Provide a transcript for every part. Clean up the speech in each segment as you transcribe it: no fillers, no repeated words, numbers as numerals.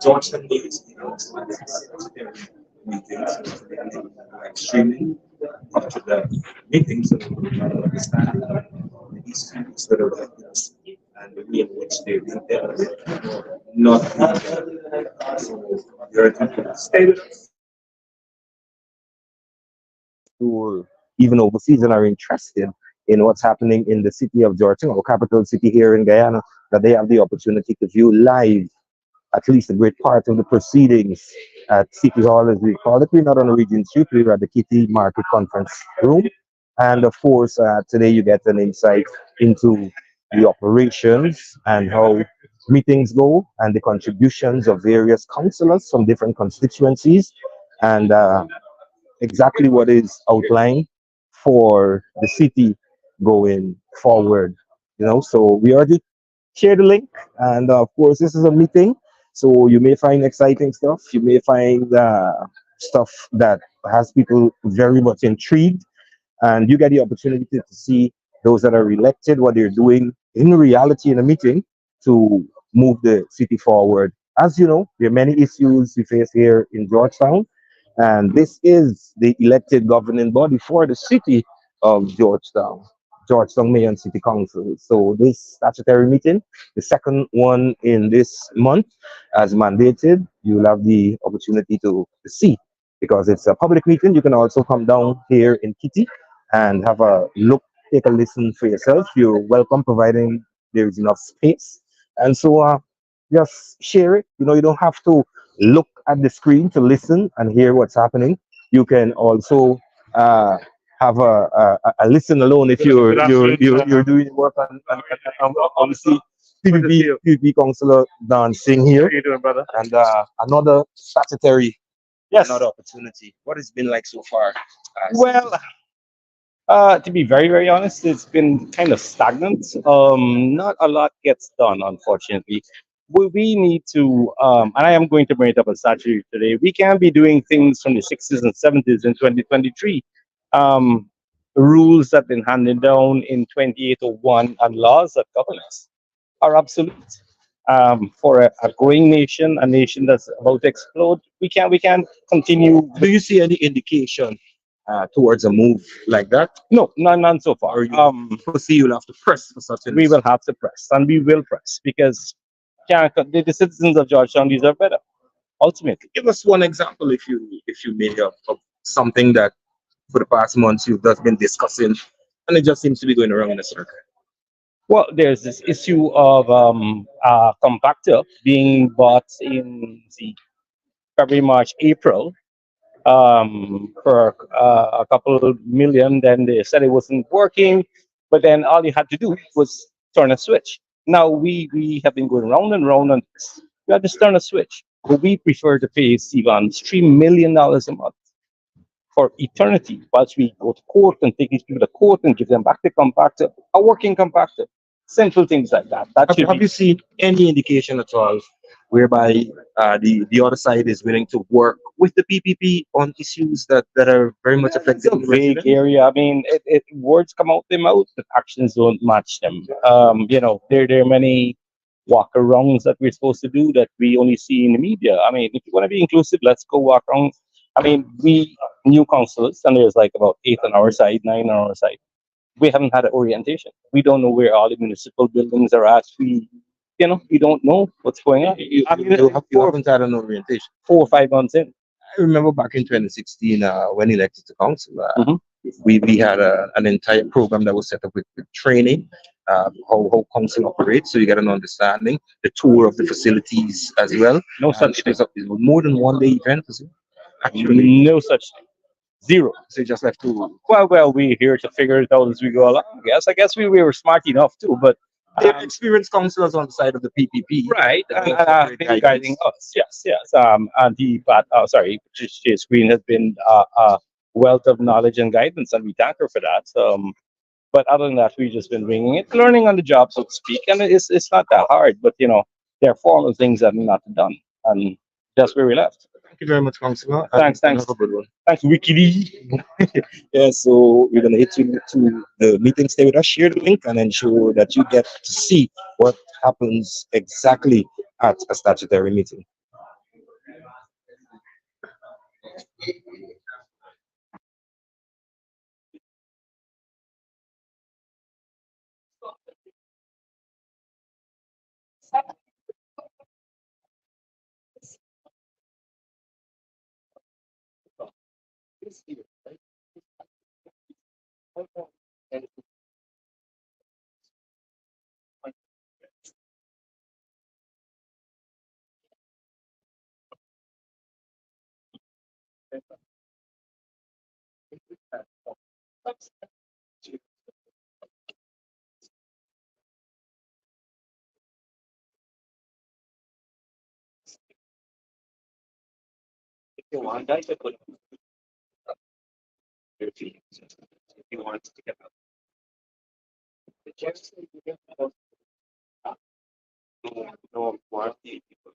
Georgetown News, meetings, extremely up to the meetings and understanding the issues that are like this and the way in which they deal with it, not so you're to stay with us. Who even overseas and are interested in what's happening in the city of Georgetown, our capital city here in Guyana, that they have the opportunity to view live at least a great part of the proceedings at City Hall, as we call it. We're not on the Regent Street, we're at the Kitty Market Conference Room. And of course, today you get an insight into the operations and how meetings go and the contributions of various councillors from different constituencies and exactly what is outlined for the city going forward. So we already share the link, and of course, this is a meeting, so you may find exciting stuff. You may find stuff that has people very much intrigued, and you get the opportunity to see those that are elected, what they're doing in reality in a meeting to move the city forward. As you know, there are many issues we face here in Georgetown, and this is the elected governing body for the city of Georgetown. Georgetown Mayor and City Council. So this statutory meeting, the second one in this month, as mandated, you'll have the opportunity to see because it's a public meeting. You can also come down here in Kitty and have a look, take a listen for yourself. You're welcome, providing there is enough space. And so just share it. You don't have to look at the screen to listen and hear what's happening. You can also have a listen alone if you're doing work on obviously PPP Councillor dancing here. How you doing, brother? And another statutory Yes. another opportunity. What has been like so far? Well, to be very, very honest, it's been kind of stagnant. Not a lot gets done, unfortunately. We need to, and I am going to bring it up on Saturday today. We can't be doing things from the 60s and 70s in 2023. Rules that have been handed down in 2801 and laws that govern us are absolute. For a growing nation, a nation that's about to explode, we can't continue. Do you see any indication towards a move like that? No, none so far. Or you foresee you'll have to press for such a We will have to press, and we will press because the citizens of Georgetown deserve better. Ultimately, give us one example if you may of something that for the past months you've just been discussing and it just seems to be going around in a circle. well, there's this issue of compactor being bought in the February, March, April for a couple of million. Then they said it wasn't working, but then all you had to do was turn a switch. Now we have been going round and round on this. You have to turn a switch. But we prefer to pay Stevens $3 million a month for eternity, whilst we go to court and take these people to court and give them back the compactor, a working compactor. Simple things like that. Have you seen any indication at all whereby the other side is willing to work with the PPP on issues that are very much It's affecting a the vague residents? area. I mean, words come out their mouth, but actions don't match them. There are many walk-arounds that we're supposed to do that we only see in the media. I mean, if you want to be inclusive, let's go walk around. I mean, we new councillors, and there's like about 8 on our side, 9 on our side. We haven't had an orientation. We don't know where all the municipal buildings are at. We don't know what's going on. I mean, You haven't had an orientation. 4 or 5 months in. I remember back in 2016 when elected to council, Mhm. we had an entire program that was set up with training, how council operates, so you get an understanding, the tour of the facilities as well. No And such it thing. was more than one day event, was it? Actually, No such thing. Zero. so you just have to. Well, we're here to figure it out as we go along. I guess we were smart enough too, but They've experienced councillors on the side of the PPP. right, that and incorporate been guidance. guiding us. Yes. And Patricia Green has been a wealth of knowledge and guidance, and we thank her for that. But other than that, we've just been winging it, learning on the job, so to speak. And it's not that hard, but there are formal things that are not done, and that's where we left. Thank you very much, Councillor. And Thanks, have a good one. thanks, Wikidi. Yeah, so we're gonna hit you to the meeting. Stay with us, share the link, and ensure that you get to see what happens exactly at a statutory meeting. If you want, I could put your feet. If you want to get up. The chairs, no more people.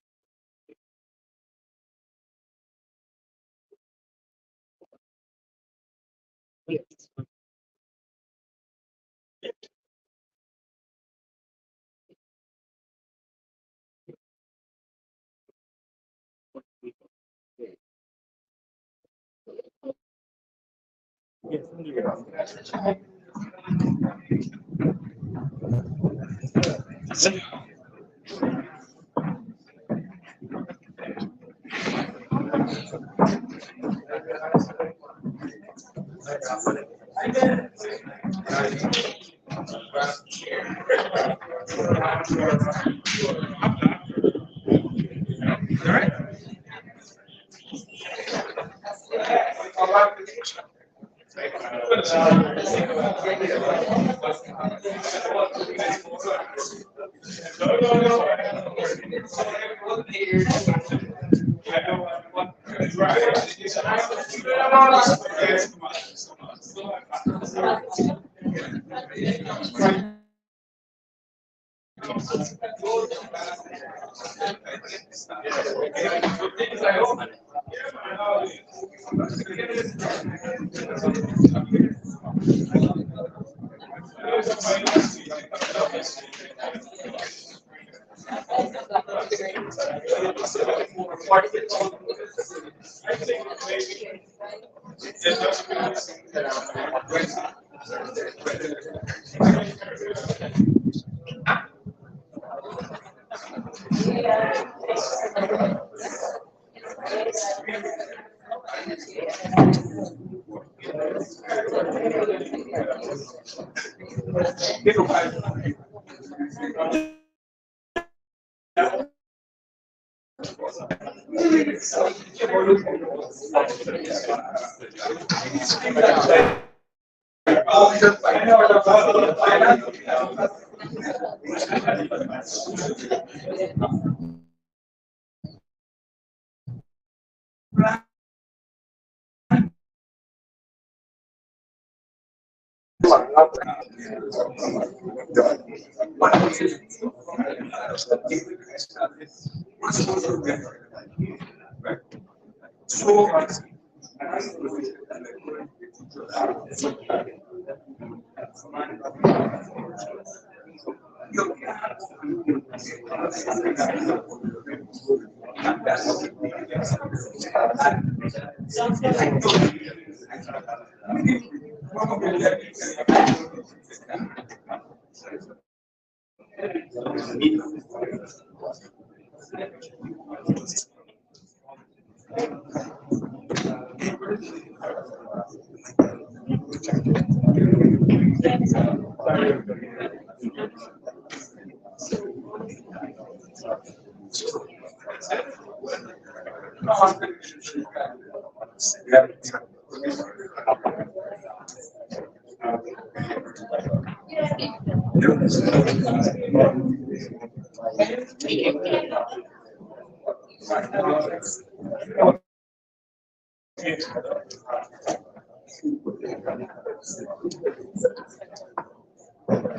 Thank you.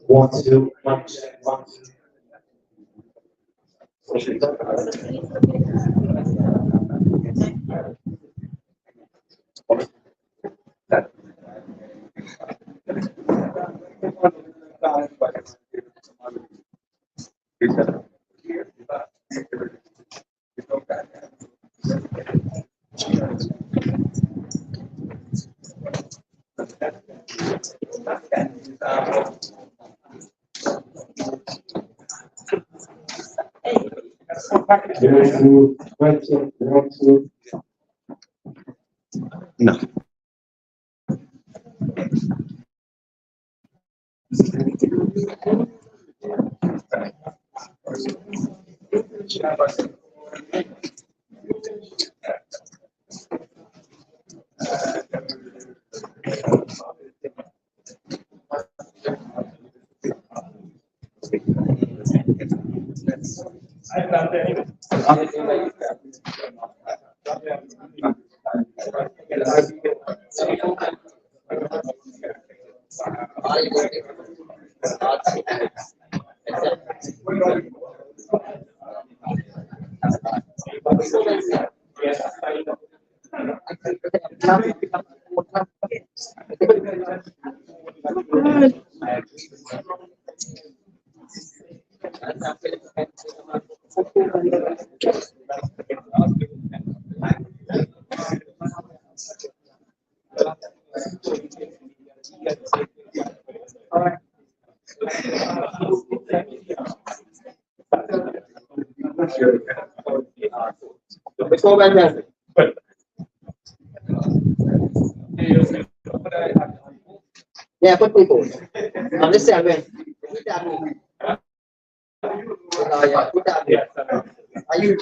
Want to No. Yeah, put people. On the seven. Are you?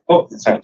Oh, sorry.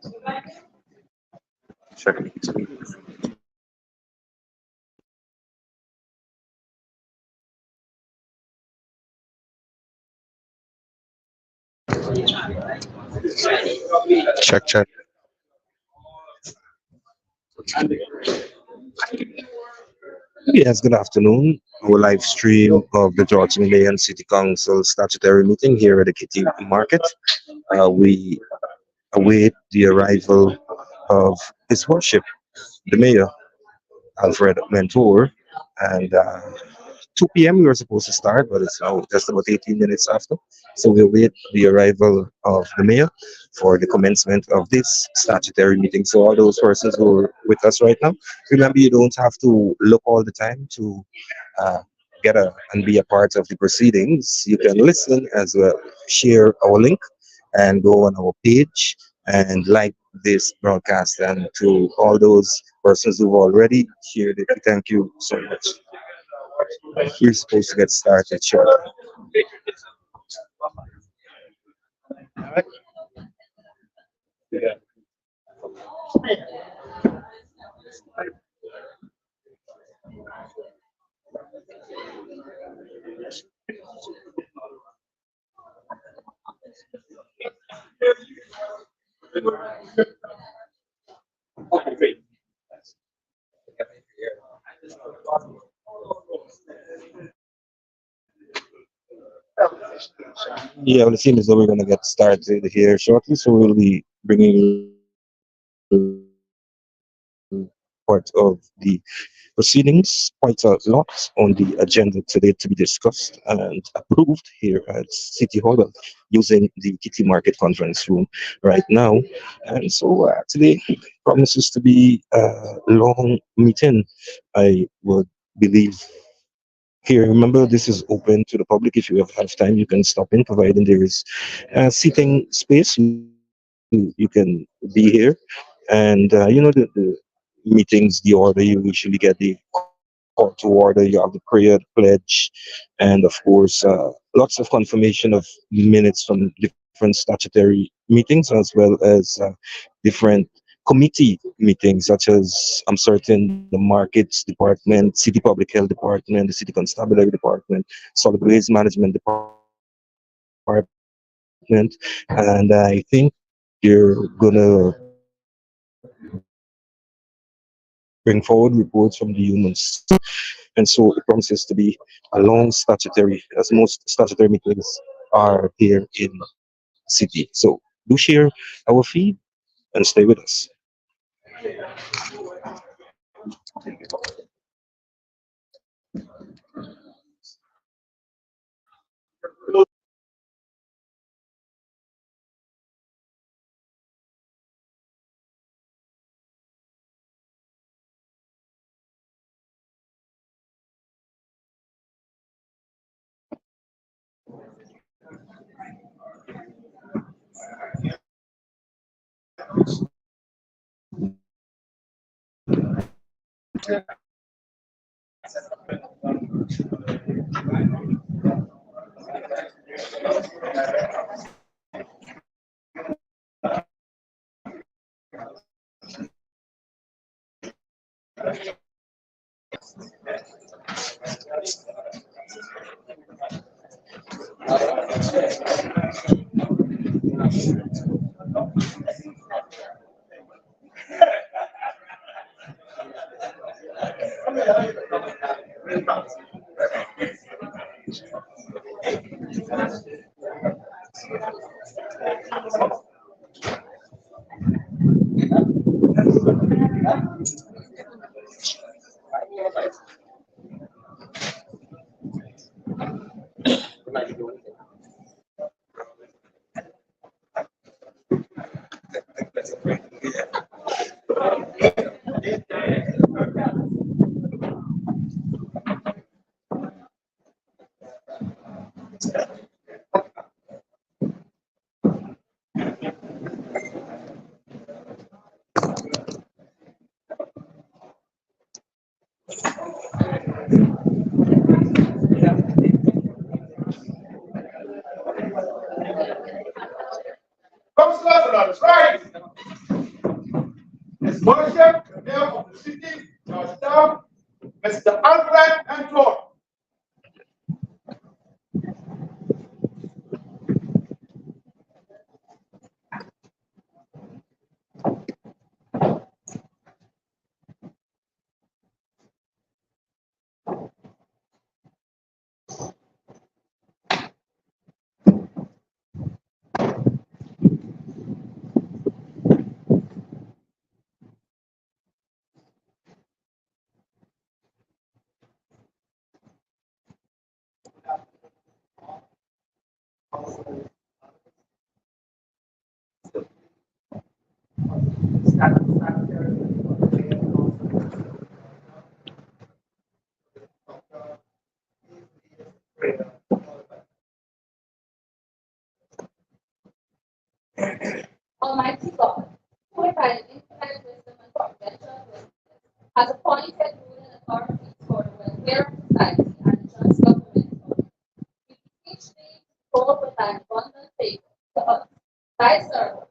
Check. Check, check. Yes, good afternoon. Our live stream of the Georgian Bay and City Council statutory meeting here at the Kitty Market. We await the arrival of His Worship, the Mayor, Alfred Mentor, and 2 p.m. we were supposed to start, but it's now just about 18 minutes after. So we'll wait the arrival of the mayor for the commencement of this statutory meeting. So all those persons who are with us right now, remember you don't have to look all the time to uh, get a and be a part of the proceedings. You can listen as well, share our link, and go on our page and like this broadcast. And to all those persons who've already shared it, thank you so much. We're supposed to get started shortly. Yeah, well, it seems as though we're going to get started here shortly, so we'll be bringing part of the proceedings, quite a lot on the agenda today to be discussed and approved here at City Hall using the Kitty Market Conference Room right now. And so today promises to be a long meeting. I would believe here, remember, this is open to the public. If you have time, you can stop in, providing there is seating space. You can be here. And, the meetings, the order, you usually get the call to order, you have the prayer, the pledge, and of course, lots of confirmation of minutes from different statutory meetings, as well as different committee meetings, such as I'm certain the markets department, city public health department, the city constabulary department, solid waste management department, and I think you're gonna bring forward reports from the humans. And so it promises to be a long statutory, as most statutory meetings are here in city. So do share our feed and stay with us. Come slap it on us, right? Ms. Marcia, the mayor of the city, Georgetown, Mr. Alfred Antoine. Almighty God, who by the infinite wisdom and providential will has appointed rule and authorities for the welfare of society and the just government of it. We beseech thee to hold with thy abundant favor to us, thy servant,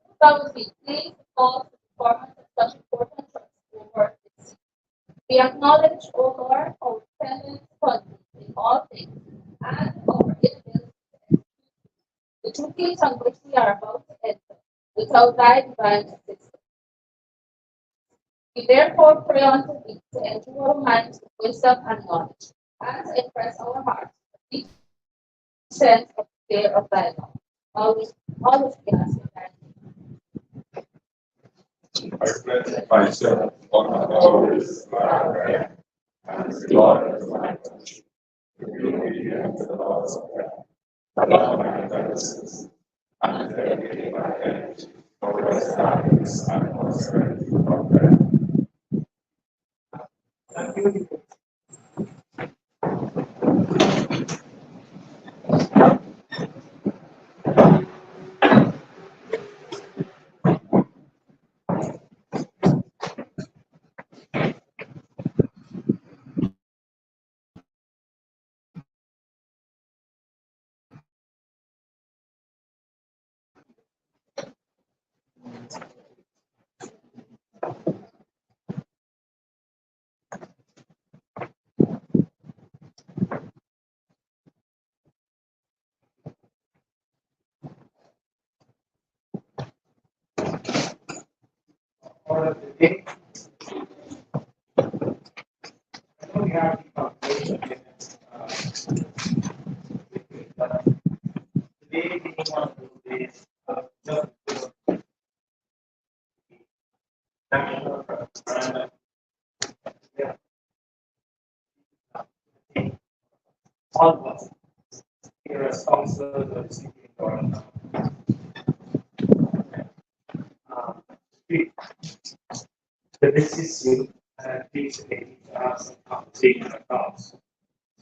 who thou would be pleased to call to the performance of such important trusts over its. We acknowledge, O Lord, our dependence upon thee in all things, and our inability to execute the duties on which we are about to enter without thy divine assistance. We therefore pray unto thee to enter our minds with wisdom and knowledge, and to impress our hearts with deep sense of the fear of thy law. Always we ask in thy name. I pledge myself on always my and the Lord of my country, to be obedient to the laws of God, love my purposes, and dedicate my energy towards happiness and prosperity of God. Order of the day. We have the foundation minutes, today being one of those days, just before national referendum. Yeah. All of us, irresponsible of seeking government. We- The issue, these days, some conversation about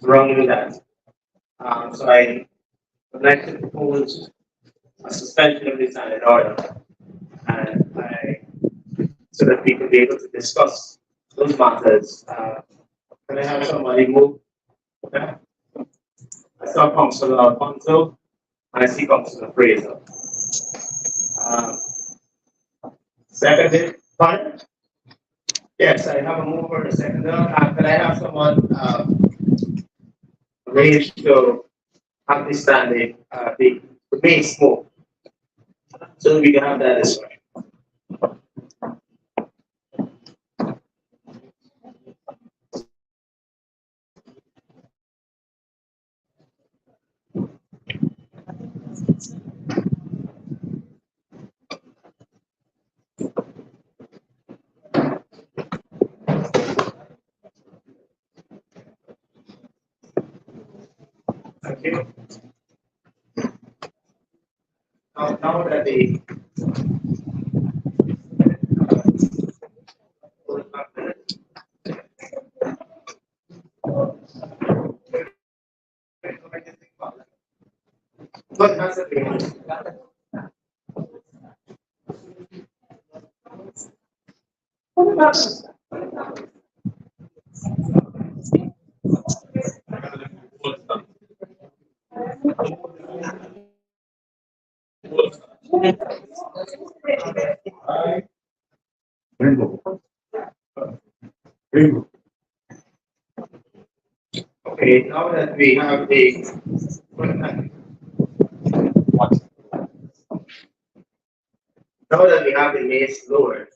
surrounding that. So I would like to propose a suspension of the standard order, and so that we could be able to discuss those matters. Can I have somebody move? Okay. I saw Councilor Alfonso, and I see Councilor Fraser. Seconded, pardon? Yes, I have a mover and a seconder. Can I have someone arrange to have this standing, the main smoke, so we can have that discussion. Thank you. Now that the what has it been? Rainbow. Rainbow. Okay, now that we have the mace lowered,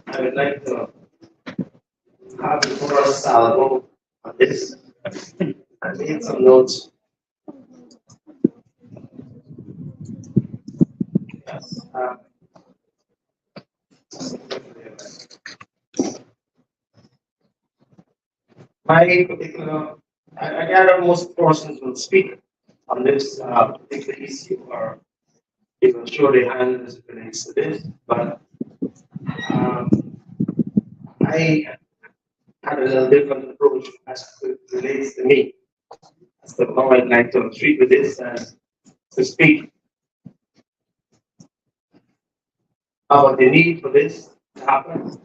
I would like to have the first salvo on this. I made some notes. Yes. My particular, I gather most persons will speak on this particular issue, or they will show their hand as it relates to this, but um, I had a little different approach as it relates to me. As to how I'd like to treat with this and to speak about the need for this to happen.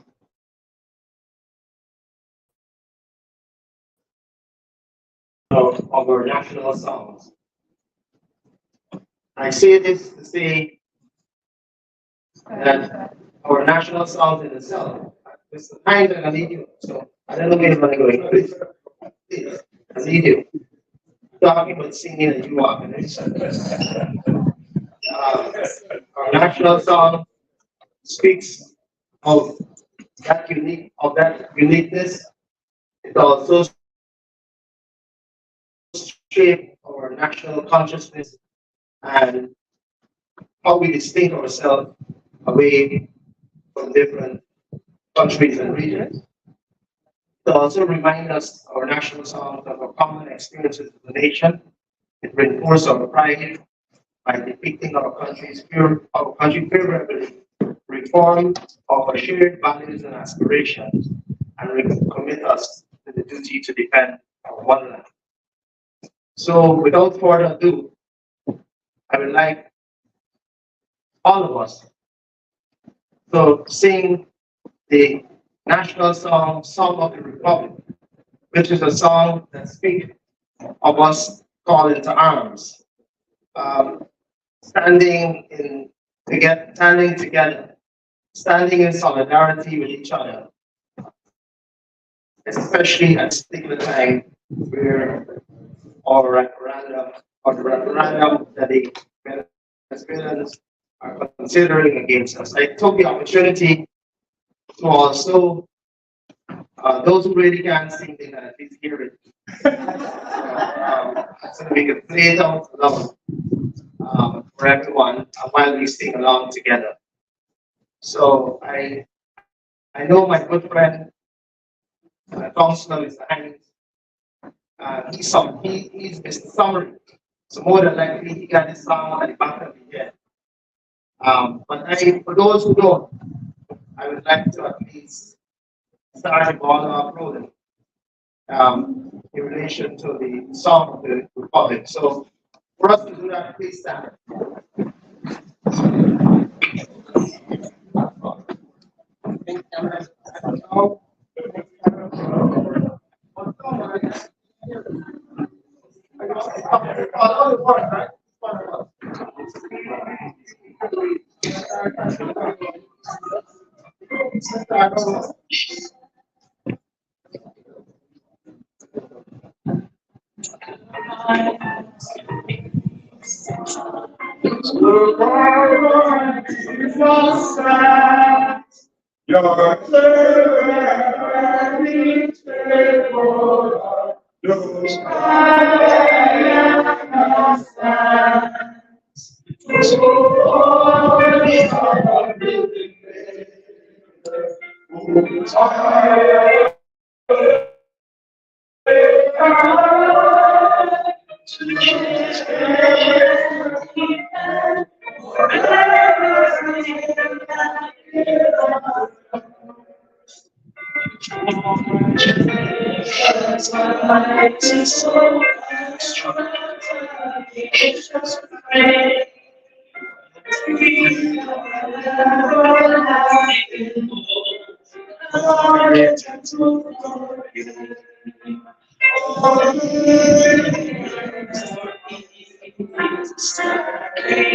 Of our national songs. I say this to say that our national songs in itself, it's the kind that I need you. So I don't know where I'm going. Please, I need you. Talking about singing and you walking. Our national song speaks of that uniqueness. It also shape our national consciousness and how we distinct ourselves away from different countries and regions. It also reminds us our national songs of our common experiences as a nation. It reinforces our pride by depicting our country favorably, reform our shared values and aspirations, and commit us to the duty to defend our motherland. So without further ado, I would like all of us to sing the national song, Song of the Republic, which is a song that speaks of us calling to arms, standing together, standing in solidarity with each other, especially at this particular time where our referendum or the referendum that the Venezuelans are considering against us. I took the opportunity to also, those who really can't sing, they can at least hear it. So we can play it out loud for everyone while we sing along together. So I know my good friend, Councilor Mr. Hines, he's Mr. Summary. So more than likely he got his song at the back of the head. But for those who don't, I would like to at least start the ball off rolling in relation to the song of the Republic. So for us to do that, please stand. Your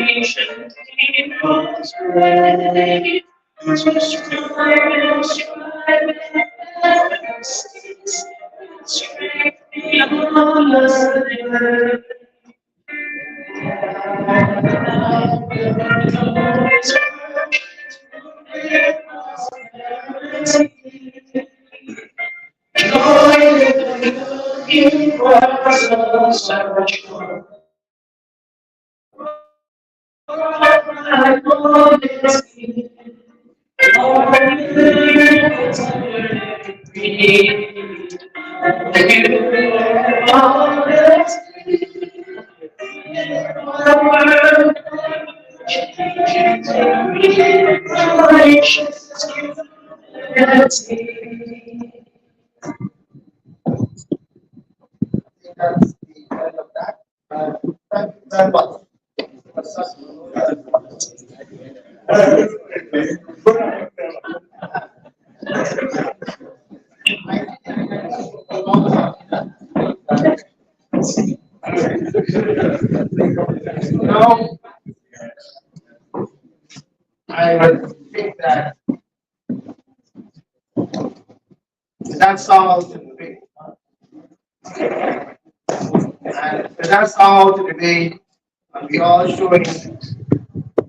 nation people's ready to strive strength beyond the That's the end of that. Thank you very much. Now, I would think that that's all to debate. And that's all to debate. And we all showing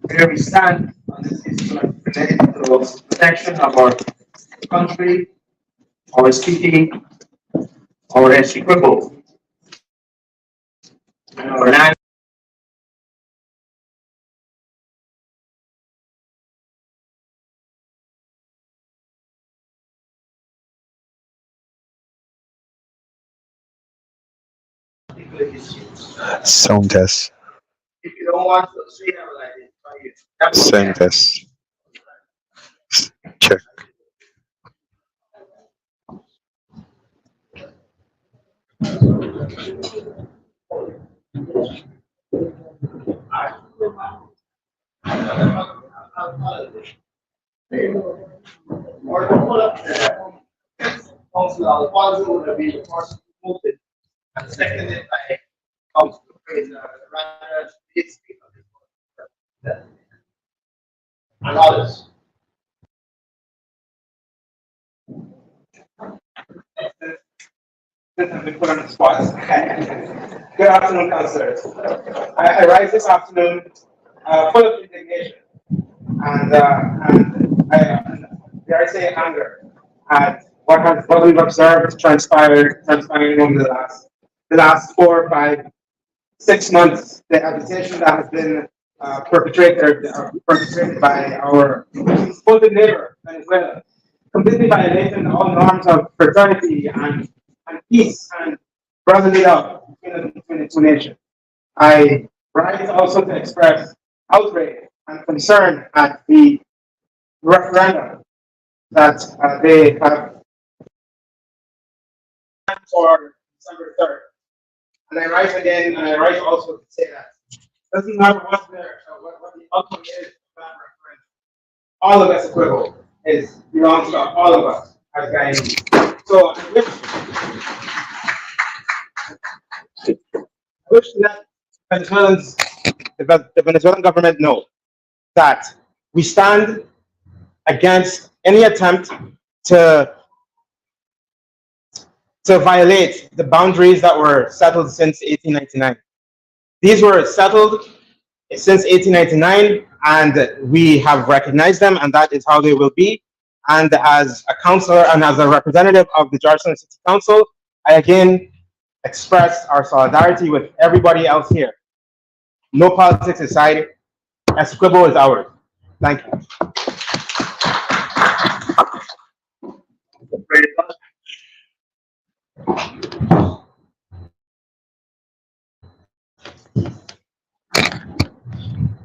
where we stand on this issue related to protection of our country, our city, our equipment, and our land. Sound test. If you don't want to say it like this, try it. That's Sound okay. test. Check. Or to pull up the council Alfonso would be the first moved it and seconded by Council Fraser, rather this speaker and others. Since I've been put on the spot. Good afternoon, councillors. I rise this afternoon full of indignation and dare I say anger at what we've observed transpiring over the last 4, 5, 6 months. The agitation that has been perpetrated by our supposed neighbor, Venezuela, completely violating all norms of fraternity and peace and brotherly love between the two nations. I rise also to express outrage and concern at the referendum that they have for December 3rd. And I rise again, and I rise also to say that doesn't matter what the outcome is of that referendum. All of us equivalent belongs to all of us as Guyanese. So I wish that the Venezuelan government know that we stand against any attempt to violate the boundaries that were settled since 1899. These were settled since 1899, and we have recognized them, and that is how they will be. And as a councillor and as a representative of the Georgetown City Council, I again express our solidarity with everybody else here. No politics aside, Essequibo is ours. Thank you.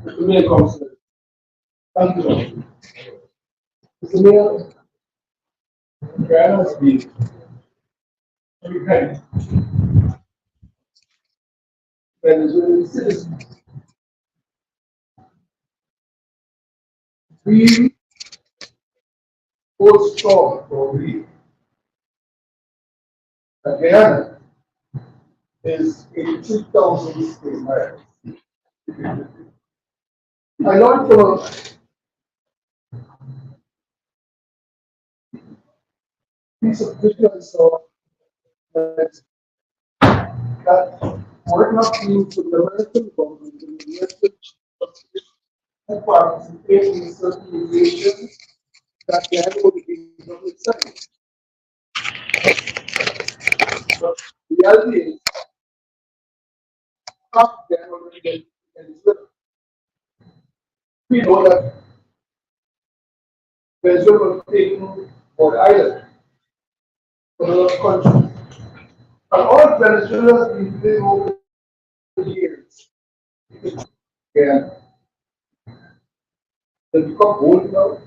Mr. Mayor, Councillor. Thank you. Mr. Mayor, Guyana has been every Venezuelan citizens. We hold strong for belief that Guyana is 82,000 square miles. I learned from a piece of video I saw that, that were not used with the American government in the message of participate in certain relations that they have already been government side. But the reality is, half of them already get Venezuela. We know that Venezuela was taken for the island from another country. And all Venezuela has been doing over the years. Yeah. They become old now.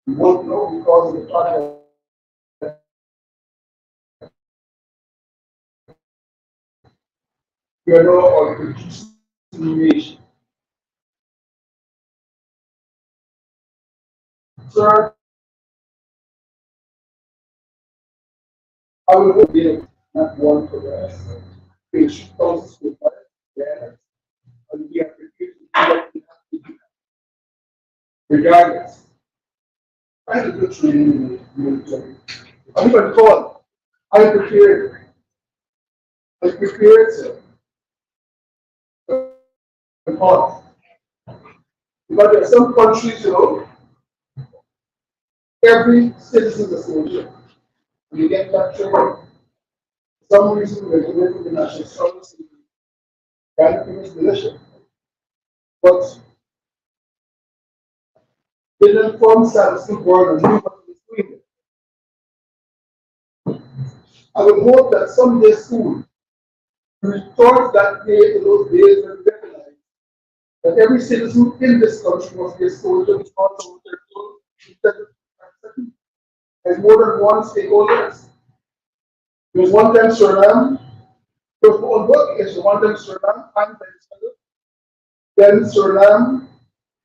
We won't know because of the fact that we are now on producing nation. Sir, I will hope they not one for us. Which comes to us, yes, and we are prepared to do what we have to do. Regardless, I had a good training in the military. I'm even called. I'm prepared. I'm prepared, sir. I'm called. But there are some countries, every citizen is a soldier. You get that training. For some reason, we're going to the national service and kind of finish militia. But they didn't form statistical board and knew what was doing it. I would hope that someday soon, we return that day to those days when we recognize that every citizen in this country must be a soldier because of their role. There's more than one stakeholders. There's one time Suriname, there's one book is one time Suriname and then Suriname,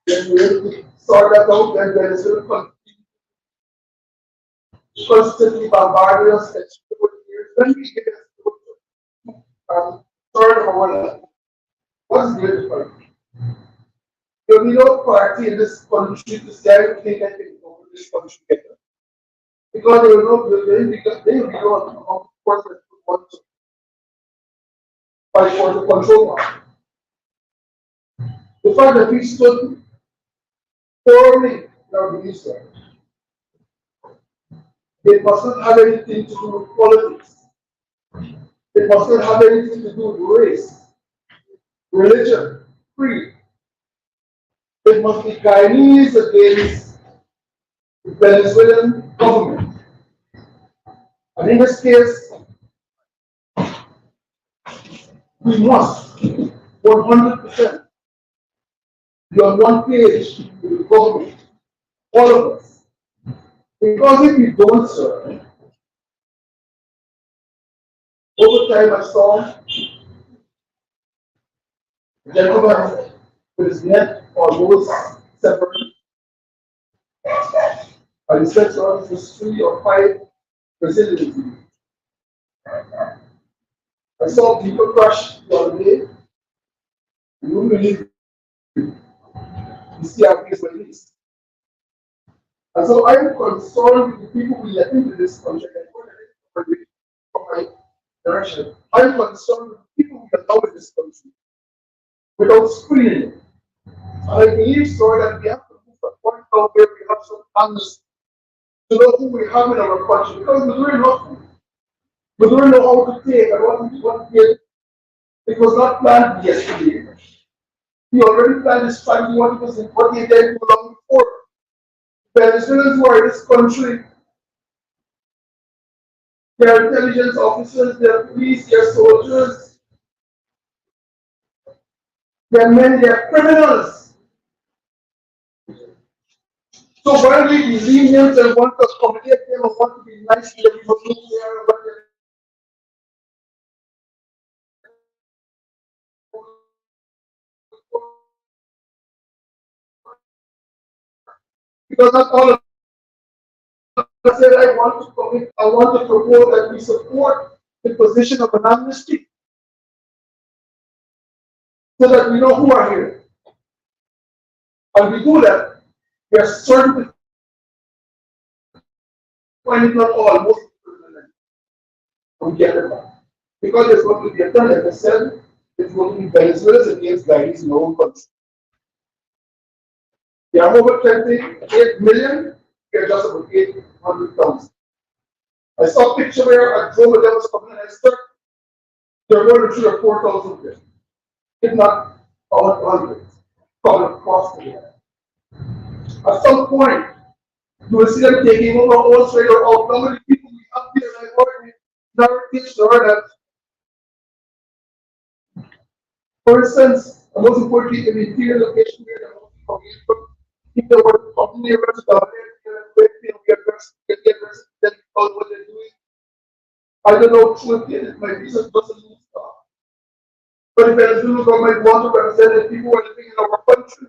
then we have to sort that out, then Venezuela constantly bombarding us at years. When we get third of our life, what's the difference? There will be no party in this country to say everything that can go with this country better. Because they will not, because they will be on course that want to fight for the control part. The fact that we stood thoroughly in our beliefs, it must not have anything to do with politics. It must not have anything to do with race, religion, creed. It must be Guyanese against the Venezuelan government. And in this case, we must 100% be on one page with the government, all of us. Because if we don't, sir, over time I saw the gentleman with his neck almost separate. And he said to us, was 3 or 5 Brazilians. I saw people crash the other day. You wouldn't believe it. You see our face like this. And so I'm concerned with the people we let into this country. From my direction, I'm concerned with the people we allow in this country without screening. And I believe, sir, that we have to move to a point out where we have some honesty to know who we have in our country. Because we don't know. We don't know how to take and what to get. It was not planned yesterday. We already planned this strategy what he did too long before. Venezuelans who are in this country, they are intelligence officers, they are police, they are soldiers, they are men, they are criminals. So why we be lenient and want to accommodate them and want to be nice to them because they are what they are? Because not all of us said I want to propose that we support the position of an amnesty so that we know who are here. And we do that, we are certain to find it not all, most people we get it back. Because there's going to be a turn, like I said, it's going to be Venezuela's against Guyanese in our own country. They are over 28 million, we are just about 800,000. I saw a picture where a drone that was coming and I said, there are more than 3 or 4,000 there, if not 100, coming across the air. At some point, you will see them taking over all trade or out. How many people we have here like already narratives sure that, for instance, the most important thing in the interior location here, the most important if they were company arrested, we get arrested, then all what they're doing. I don't know truly it might be just doesn't lose stuff. But if Venezuela government want to represent the people who are living in our country,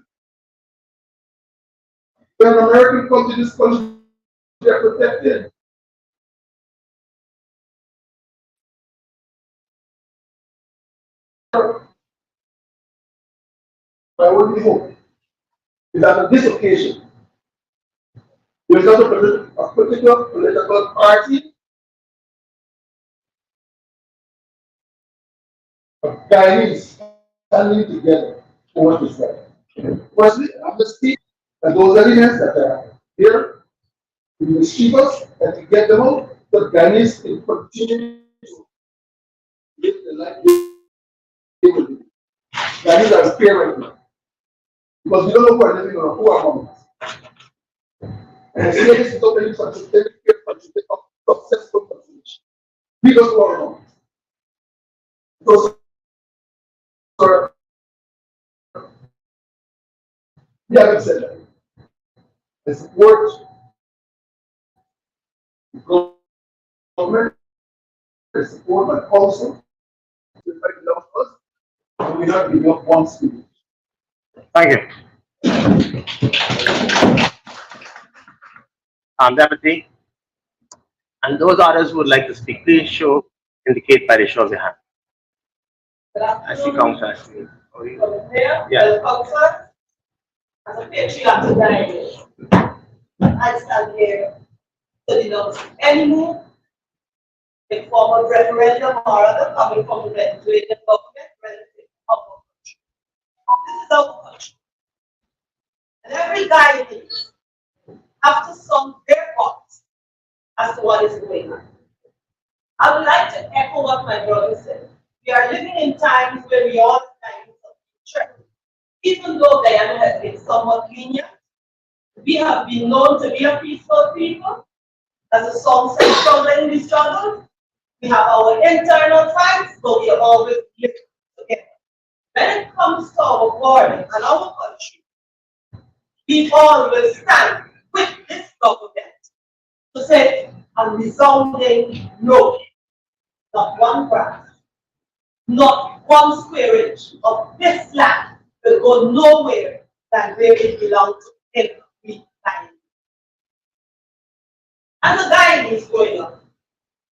when an American comes to this country, they are protected. My only hope is that on this occasion, there is not a particular political party of Guyanese standing together for what is right. Firstly, amnesty and those elements that are here, we mischievous and to get them out, the Guyanese can continue to live the life they will live. Guyanese are scared right now. Because we don't know who are living or who are among us. And I say this without any of successful transformation. We don't know among us. Those are, we haven't said that. The support the government, the support but also the love us, and we not give up one speech. Thank you. Deputy, and those others who would like to speak, please indicate by the show of your hand. I see Councillor. Yeah. As a patriotic guy, I stand here to denounce any move in form of referendum or other coming from the Venezuelan government relative to our country. This is our country. And every guy in it have to sum their thoughts as to what is going on. I would like to echo what my brother said. We are living in times where we all have times of future. Even though Guyana has been somewhat lenient, we have been known to be a peaceful people. As the song says, struggle in the struggle. We have our internal fights, but we are always living together. When it comes to our border and our country, we always stand with this government to say a resounding no. Not one branch, not one square inch of this land will go nowhere than where it belongs to every Guyanese. And the Guyanese growing up,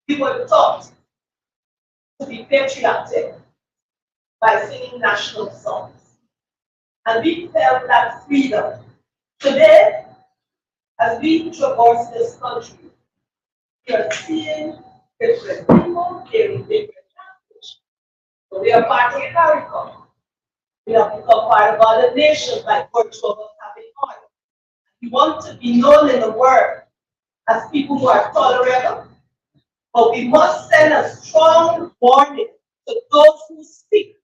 we were taught to be patriotic by singing national songs. And we felt that freedom. Today, as we traverse this country, we are seeing different people hearing different language. So we are part of CARICOM. We have become part of other nations like virtue of us having oil. We want to be known in the world as people who are tolerable, but we must send a strong warning to those who seek,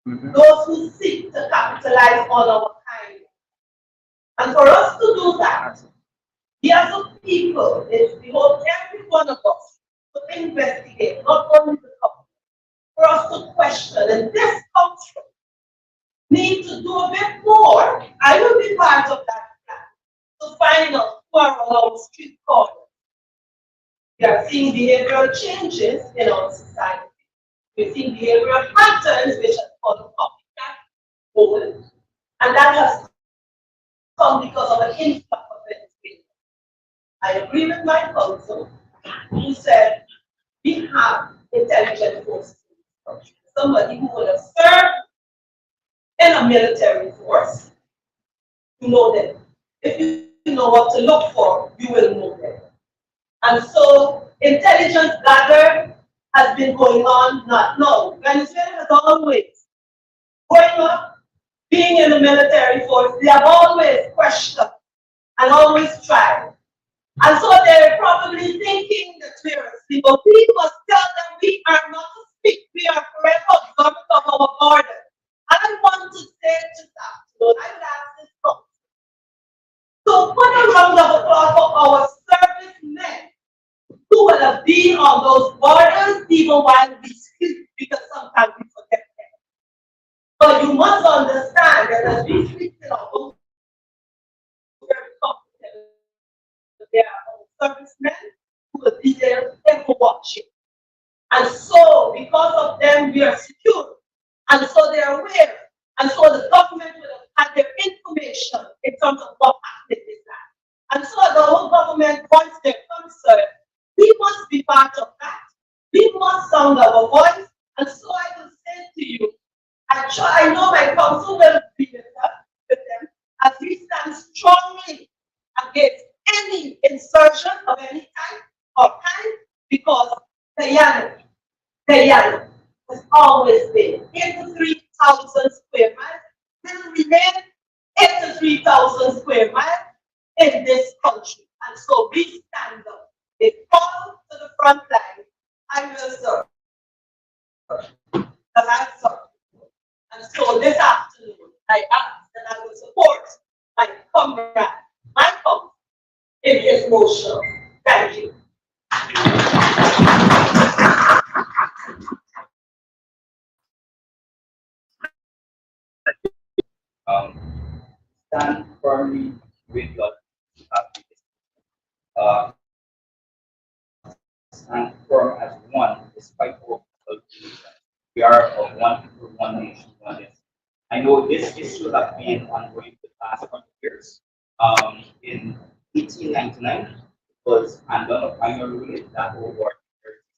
to capitalize on our kindness. And for us to do that, we as a people, we hope every one of us to investigate, not only the government, for us to question, and this country need to do a bit more. I will be part of that plan to find out who are on our street corners. We are seeing behavioral changes in our society. We're seeing behavioral patterns which are called copycat hold, and that has come because of an influx of Venezuela. I agree with my counsel who said we have intelligent forces in this country. Somebody who would have served in a military force, you know them. If you know what to look for, you will know them. And so intelligence gathering has been going on, not now. Venezuela has always, growing up, being in the military force, they have always questioned and always tried. And so they're probably thinking that we're asleep, but we must tell them we are not asleep. We are forever observant of our borders. And I want to say to that, Lord, I would ask this question. So put a round of applause for our servicemen who will have been on those borders even while we sleep, because sometimes we forget them. But you must understand that as we sleep in our own very comfortable, there are our servicemen who will be there ever watching. And so, because of them, we are secure. And so they are aware. And so the government will have had their information in terms of what happened in that. And so the whole government, once they're concerned, we must be part of that. We must sound our voice. And so I will say to you, I know my council will be with them as we stand strongly against any insertion of any type or kind, because Guyana has always been 83,000 square miles, will remain 83,000 square miles in this country. And so we stand up. They fall to the front line. I will serve. And I serve. And so this afternoon, I ask that I will support my comrade, my country, in his motion. Thank you. Stand firmly with your stand firm as one despite all difficulties. We are of one people, one nation, one destiny. I know this issue has been ongoing for the past 100 years. In 1899, it was under a final ruling that awarded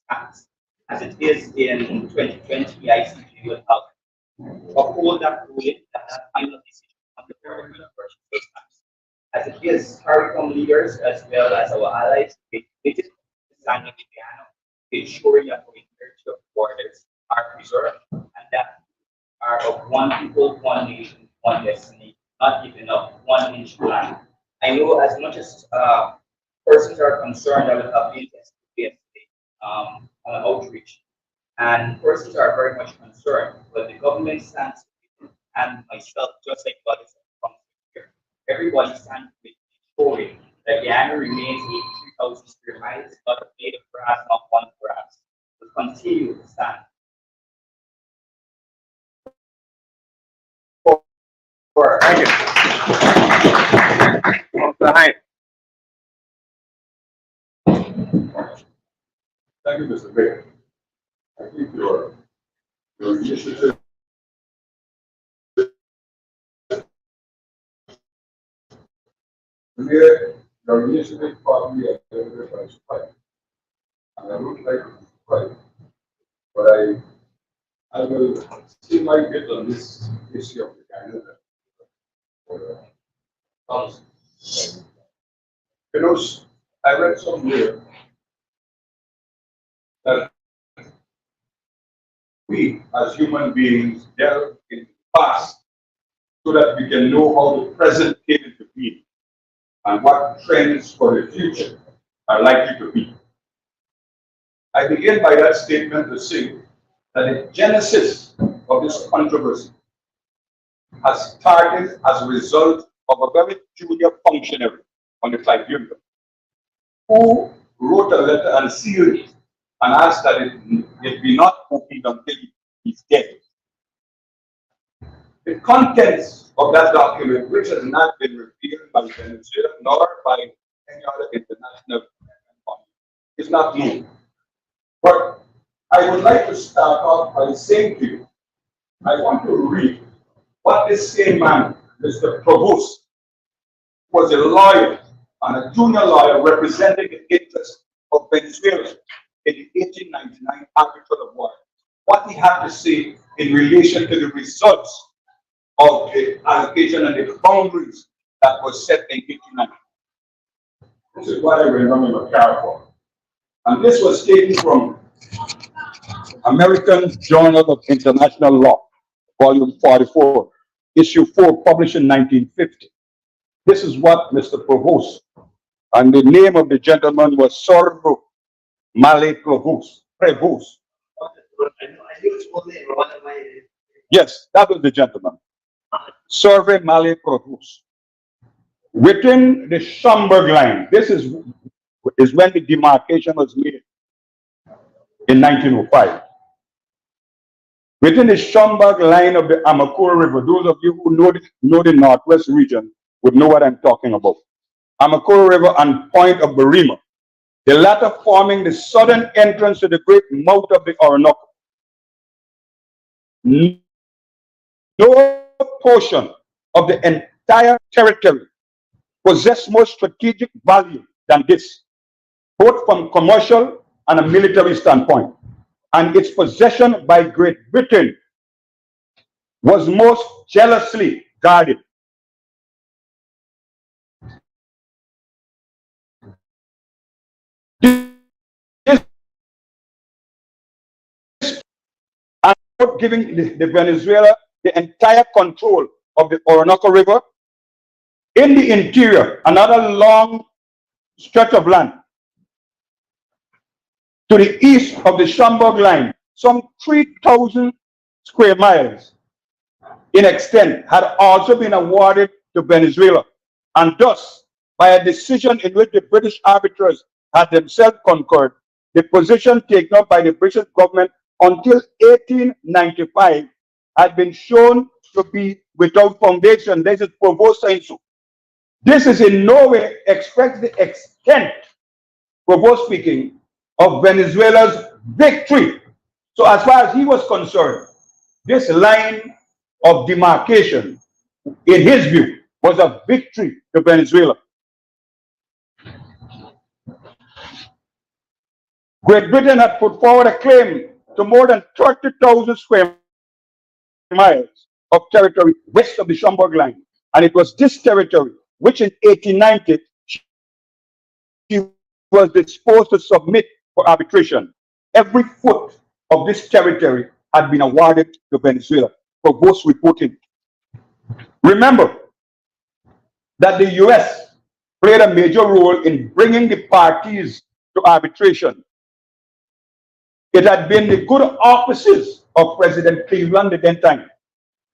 tax. As it is in 2020, ICJ will help uphold that ruling, that final decision on the universal tax. As it is, CARICOM leaders as well as our allies, they committed to standing in Guyana, ensuring that our territorial borders are preserved and that are of one people, one nation, one destiny, not giving up 1 inch land. I know as much as persons are concerned, I would have been yesterday on an outreach, and persons are very much concerned, but the government stands and myself, just like God is from here, everybody stands with ensuring that Guyana remains 83,000 square miles, not a blade of grass, not one grass. We'll continue to stand. Thank you. Thank you, Mr. Mayor. I think your initiative your initiative probably identifies spike. And I would like to spike, but I will see my bit on this issue of the Canada. You know, I read somewhere that we as human beings delve into the past so that we can know how the present came into being and what trends for the future are likely to be. I begin by that statement to say that the genesis of this controversy has started as a result of a very junior functionary on the tribunal who wrote a letter and sealed it and asked that it be not opened until he's dead. The contents of that document, which has not been revealed by Venezuela nor by any other international body, is not known. But I would like to start off by saying to you, I want to read what this same man, Mr. Provost, was a lawyer and a junior lawyer representing the interests of Venezuela in the 1899 Arbitral Award, what he had to say in relation to the results of the allocation and the boundaries that was set in 1890. This is what I remember carefully. And this was taken from American Journal of International Law, volume 44, issue 4, published in 1950. This is what Mr. Provost, and the name of the gentleman was Sorvo Malay Provost. Yes, that was the gentleman. Survey Malay Provost. Within the Schomburg line, this is when the demarcation was made in 1905. Within the Schomburg line of the Amakura River, those of you who know the Northwest region would know what I'm talking about. Amakura River and Point of Berrima, the latter forming the southern entrance to the great mouth of the Orinoco. No portion of the entire territory possessed more strategic value than this, both from commercial and a military standpoint. And its possession by Great Britain was most jealously guarded. And giving the Venezuela the entire control of the Orinoco River. In the interior, another long stretch of land to the east of the Schomburg line, some 3,000 square miles in extent, had also been awarded to Venezuela, and thus, by a decision in which the British arbiters had themselves concurred, the position taken up by the British government until 1895 had been shown to be without foundation. This is Provost saying so. This is in no way express the extent, Provost speaking, of Venezuela's victory. So as far as he was concerned, this line of demarcation, in his view, was a victory to Venezuela. Great Britain had put forward a claim to more than 30,000 square miles of territory west of the Schomburg line. And it was this territory which in 1890 she was disposed to submit for arbitration. Every foot of this territory had been awarded to Venezuela for both reporting. Remember that the US played a major role in bringing the parties to arbitration. It had been the good offices of President Cleveland at that time,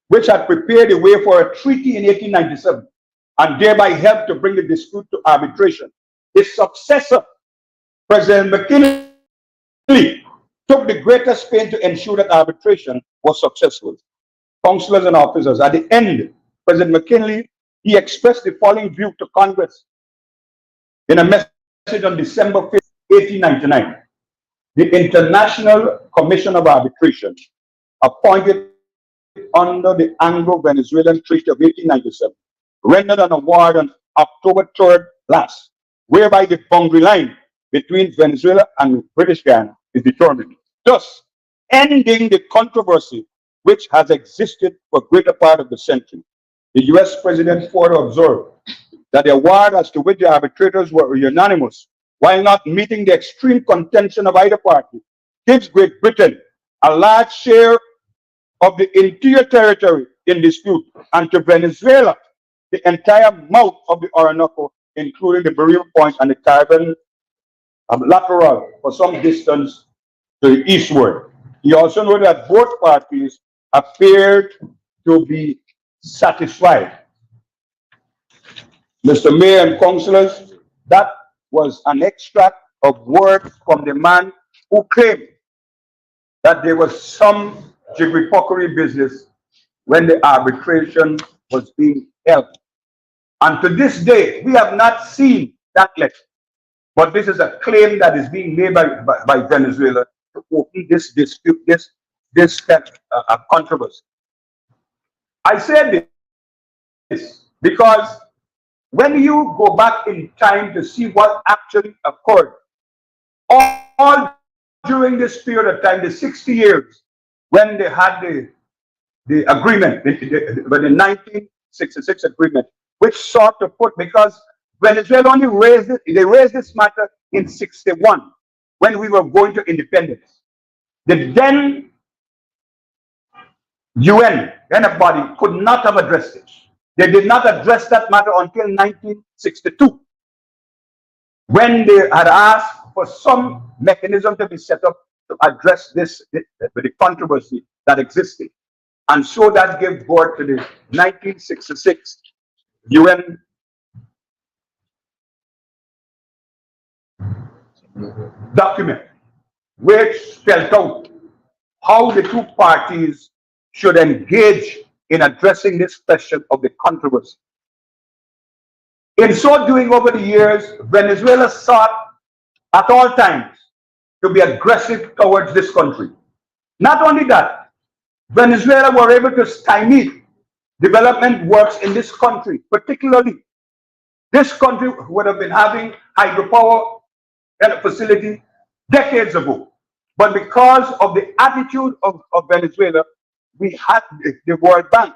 which had prepared the way for a treaty in 1897 and thereby helped to bring the dispute to arbitration. His successor, President McKinley, took the greatest pain to ensure that arbitration was successful. Councilors and officers, at the end, President McKinley, he expressed the following view to Congress in a message on December 5th, 1899. The International Commission of Arbitration, appointed under the Anglo-Venezuelan Treaty of 1897, rendered an award on October 3rd last, whereby the boundary line between Venezuela and British Guyana is determined, thus ending the controversy which has existed for greater part of the century. The US President further observed that the award as to which the arbitrators were unanimous, while not meeting the extreme contention of either party, gives Great Britain a large share of the interior territory in dispute, and to Venezuela the entire mouth of the Orinoco, including the Berrima Point and the Caribbean lateral for some distance to the eastward. He also noted that both parties appeared to be satisfied. Mr. Mayor and councillors, that was an extract of word from the man who claimed that there was some jiggery-pokery business when the arbitration was being held. And to this day, we have not seen that letter. But this is a claim that is being made by Venezuela to open this dispute, this controversy. I said this because when you go back in time to see what actually occurred, all during this period of time, the 60 years, when they had the agreement, the 1966 agreement which sought to put, because Venezuela only raised it, they raised this matter in 61 when we were going to independence. The then UN, body, could not have addressed it. They did not address that matter until 1962, when they had asked for some mechanism to be set up to address this, the controversy that existed. And so that gave birth to the 1966 UN document, which spelled out how the two parties should engage in addressing this question of the controversy. In so doing, over the years, Venezuela sought at all times to be aggressive towards this country. Not only that, Venezuela were able to stymie development works in this country, particularly this country would have been having hydropower facility decades ago. But because of the attitude of Venezuela, we had the World Bank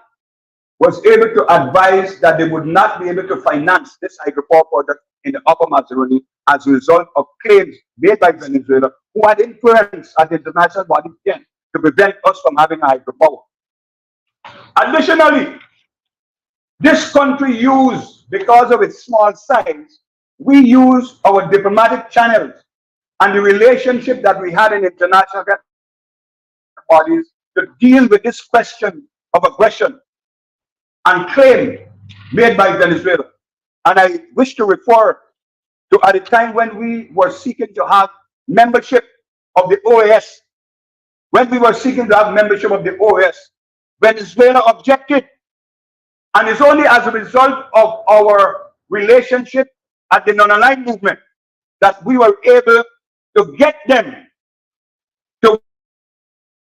was able to advise that they would not be able to finance this hydropower project in the Upper Mazaruni as a result of claims made by Venezuela, who had influence at the international body again to prevent us from having hydropower. Additionally, this country used, because of its small size, we use our diplomatic channels and the relationship that we had in international bodies to deal with this question of aggression and claim made by Venezuela. And I wish to refer to at a time when we were seeking to have membership of the OAS. When we were seeking to have membership of the OAS, Venezuela objected. And it's only as a result of our relationship at the non-aligned movement that we were able to get them to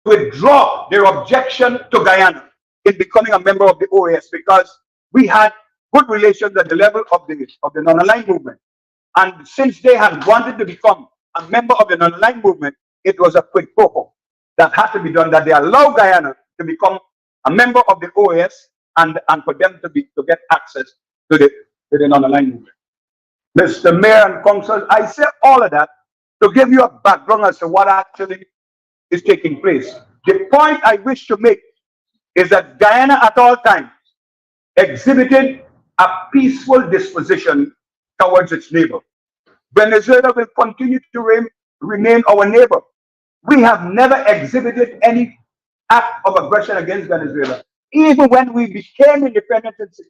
withdraw their objection to Guyana in becoming a member of the OAS, because we had good relations at the level of the non-aligned movement. And since they had wanted to become a member of the non-aligned movement, it was a quid pro quo that had to be done, that they allow Guyana to become a member of the OAS and for them to get access to the non-aligned movement. Mr. Mayor and Council, I say all of that to give you a background as to what actually is taking place. The point I wish to make is that Guyana at all times exhibited a peaceful disposition towards its neighbor. Venezuela will continue to remain our neighbor. We have never exhibited any act of aggression against Venezuela. Even when we became independent in 1960,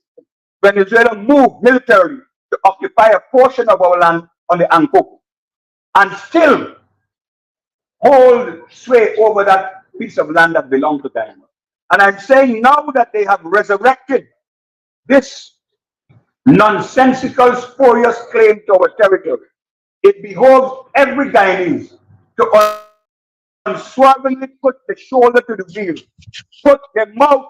Venezuela moved militarily to occupy a portion of our land on the Ancoco and still hold sway over that piece of land that belonged to Guyana. And I'm saying now that they have resurrected this nonsensical, spurious claim to our territory, it behoves every Guyanese to unswervingly put the shoulder to the wheel, put their mouth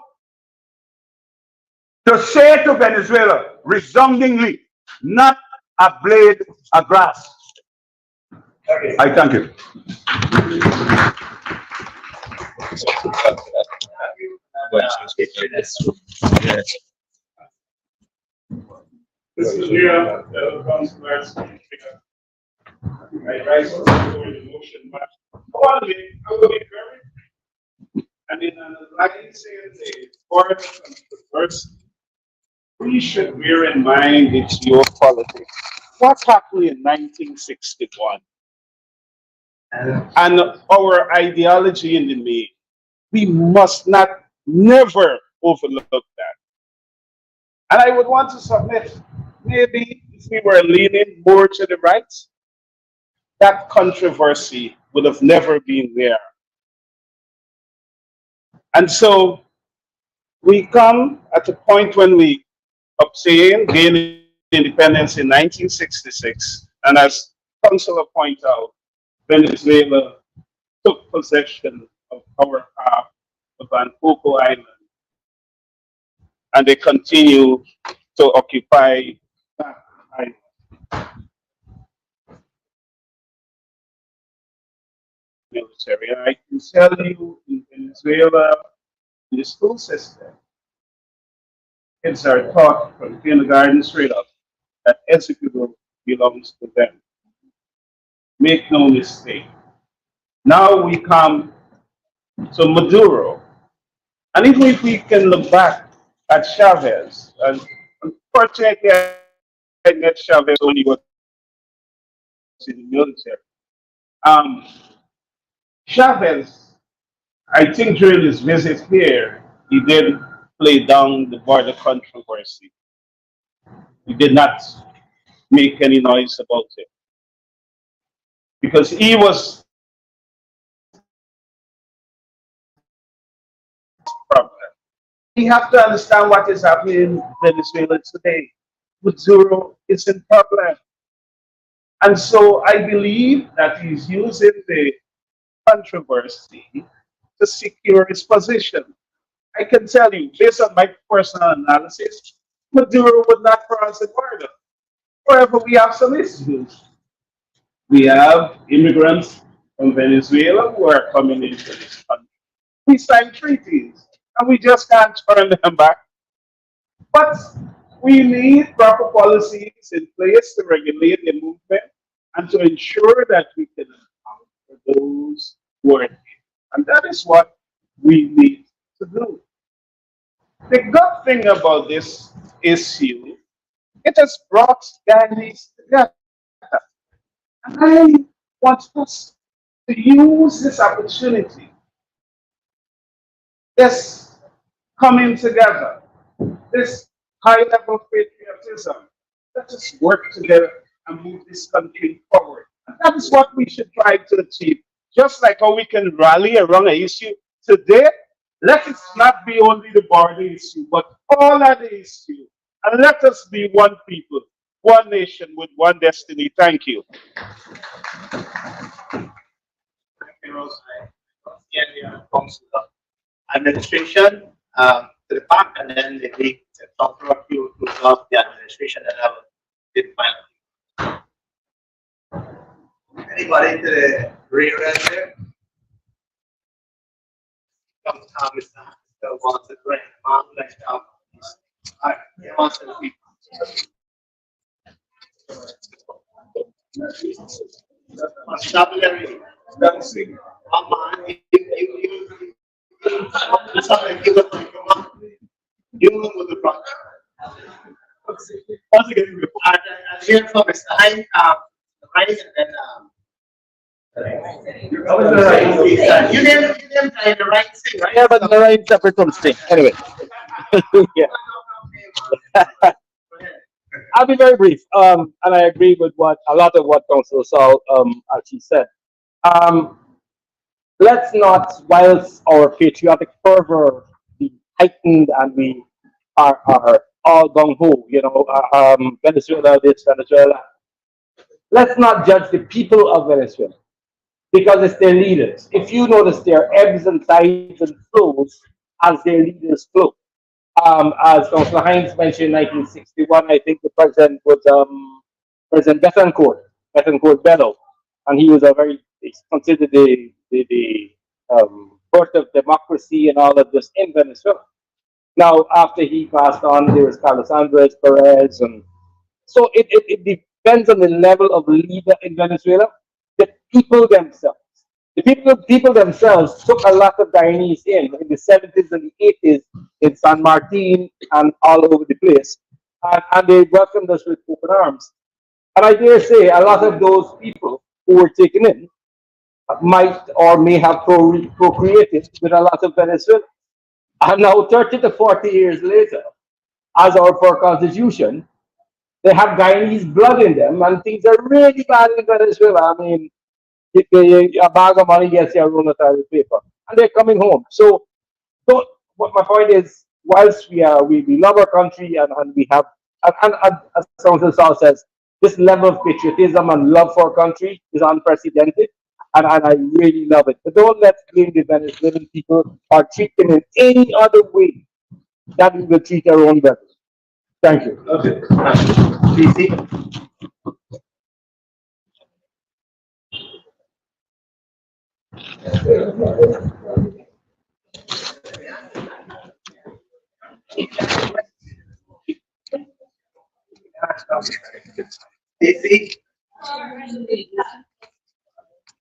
to say to Venezuela resoundingly, not a blade of grass. I thank you. This is here, the councillor speaking. I rise to the motion, but only I will be very, and in analyzing the foreign controversy, we should bear in mind its geopolitics. What happened in 1961? And our ideology in the main. We must not never overlook that. And I would want to submit, maybe if we were leaning more to the right, that controversy would have never been there. And so we come at a point when we obtained, gained independence in 1966, and as Councillor pointed out, Venezuela took possession of our half of Ancoco Island, and they continue to occupy that island. Military. I can tell you in Venezuela, in the school system, kids are taught from kindergarten straight up that Essequibo belongs to them. Make no mistake. Now we come to Maduro. And even if we can look back at Chavez, and unfortunately I met Chavez when he was in the military. Um, Chavez, I think during his visit here, he did play down the border controversy. He did not make any noise about it because he was problem. We have to understand what is happening in Venezuela today. Maduro is in problem. And so I believe that he's using the controversy to secure his position. I can tell you, based on my personal analysis, Maduro would not cross the border. However, we have some issues. We have immigrants from Venezuela who are coming into this country. We signed treaties and we just can't turn them back. But we need proper policies in place to regulate the movement and to ensure that we can account for those who are here. And that is what we need to do. The good thing about this issue, it has brought Ghanaians together. And I want us to use this opportunity, this coming together, this high level of patriotism. Let us work together and move this country forward. And that is what we should try to achieve. Just like how we can rally around an issue today, let it not be only the border issue, but all other issues. And let us be one people, one nation with one destiny. Thank you. Comes to the administration to the back, and then maybe talk to a few of the administration that have did finally. Anybody to the rear end there? Come, Mr. Wants to bring mom next time. All right, wants to speak. Stop it, everything. Come on, you with the project. Once again, I'm here for Mr. Hein, Hein, and then you didn't try the right thing, right? Yeah, but the right separate from thing. Anyway. Yeah. I'll be very brief. And I agree with a lot of what Councillor Saul actually said. Let's not, whilst our patriotic fervor be heightened and we are all gung ho, Venezuela this, Venezuela. Let's not judge the people of Venezuela because it's their leaders. If you notice, there are ebbs and tides and flows as their leaders flow. As Councillor Hines mentioned in 1961, I think the president was President Betancourt Bello, and he was he's considered the birth of democracy and all of this in Venezuela. Now, after he passed on, there was Carlos Andres Perez, and so it depends on the level of leader in Venezuela. The people themselves. The people themselves took a lot of Guyanese in the 70s and the 80s in San Martin and all over the place. And they welcomed us with open arms. And I dare say a lot of those people who were taken in might or may have procreated with a lot of Venezuela. And now 30 to 40 years later, as our constitution, they have Guyanese blood in them and things are really bad in Venezuela. I mean, a bag of money gets your own toilet paper, and they're coming home. So what my point is, whilst we love our country and we have, and as Councillor Saul says, this level of patriotism and love for our country is unprecedented, and I really love it. But don't let's blame the Venezuelan people or treat them in any other way that we will treat our own brothers. Thank you. Okay. DC. Stacy? A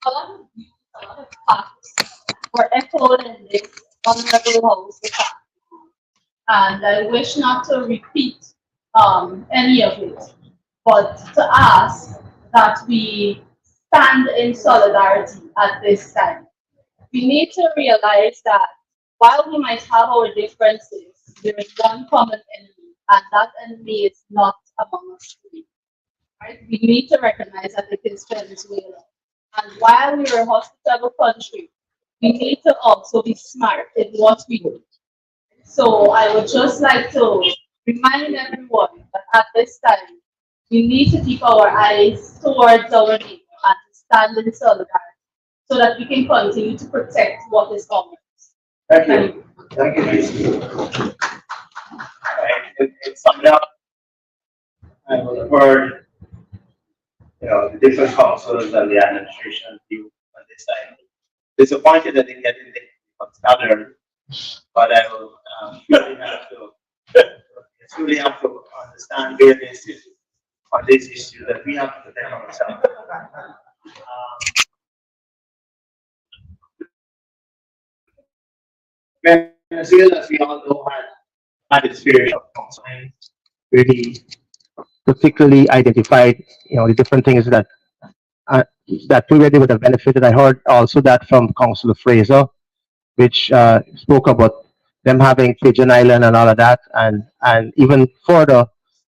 lot of facts were echoed in this honorable house this afternoon, and I wish not to repeat any of it, but to ask that we stand in solidarity at this time. We need to realize that while we might have our differences, there is one common enemy, and that enemy is not among us three. Right? We need to recognize that it is Venezuela. And while we're a hospitable country, we need to also be smart in what we do. So I would just like to remind everyone that at this time, we need to keep our eyes towards our neighbor and to stand in solidarity so that we can continue to protect what is common. Thank you. Thank you, Stacy. In sum it up, I will heard, the different councils and the administration view on this side. Disappointed that they didn't get in the vocabulary, but I will truly have to understand where this is on this issue that we have to protect ourselves. Venezuela, as we all know, had its period of concern, really particularly identified, the different things that already would have benefited. I heard also that from Councillor Fraser, which spoke about them having Pigeon Island and all of that, and even further,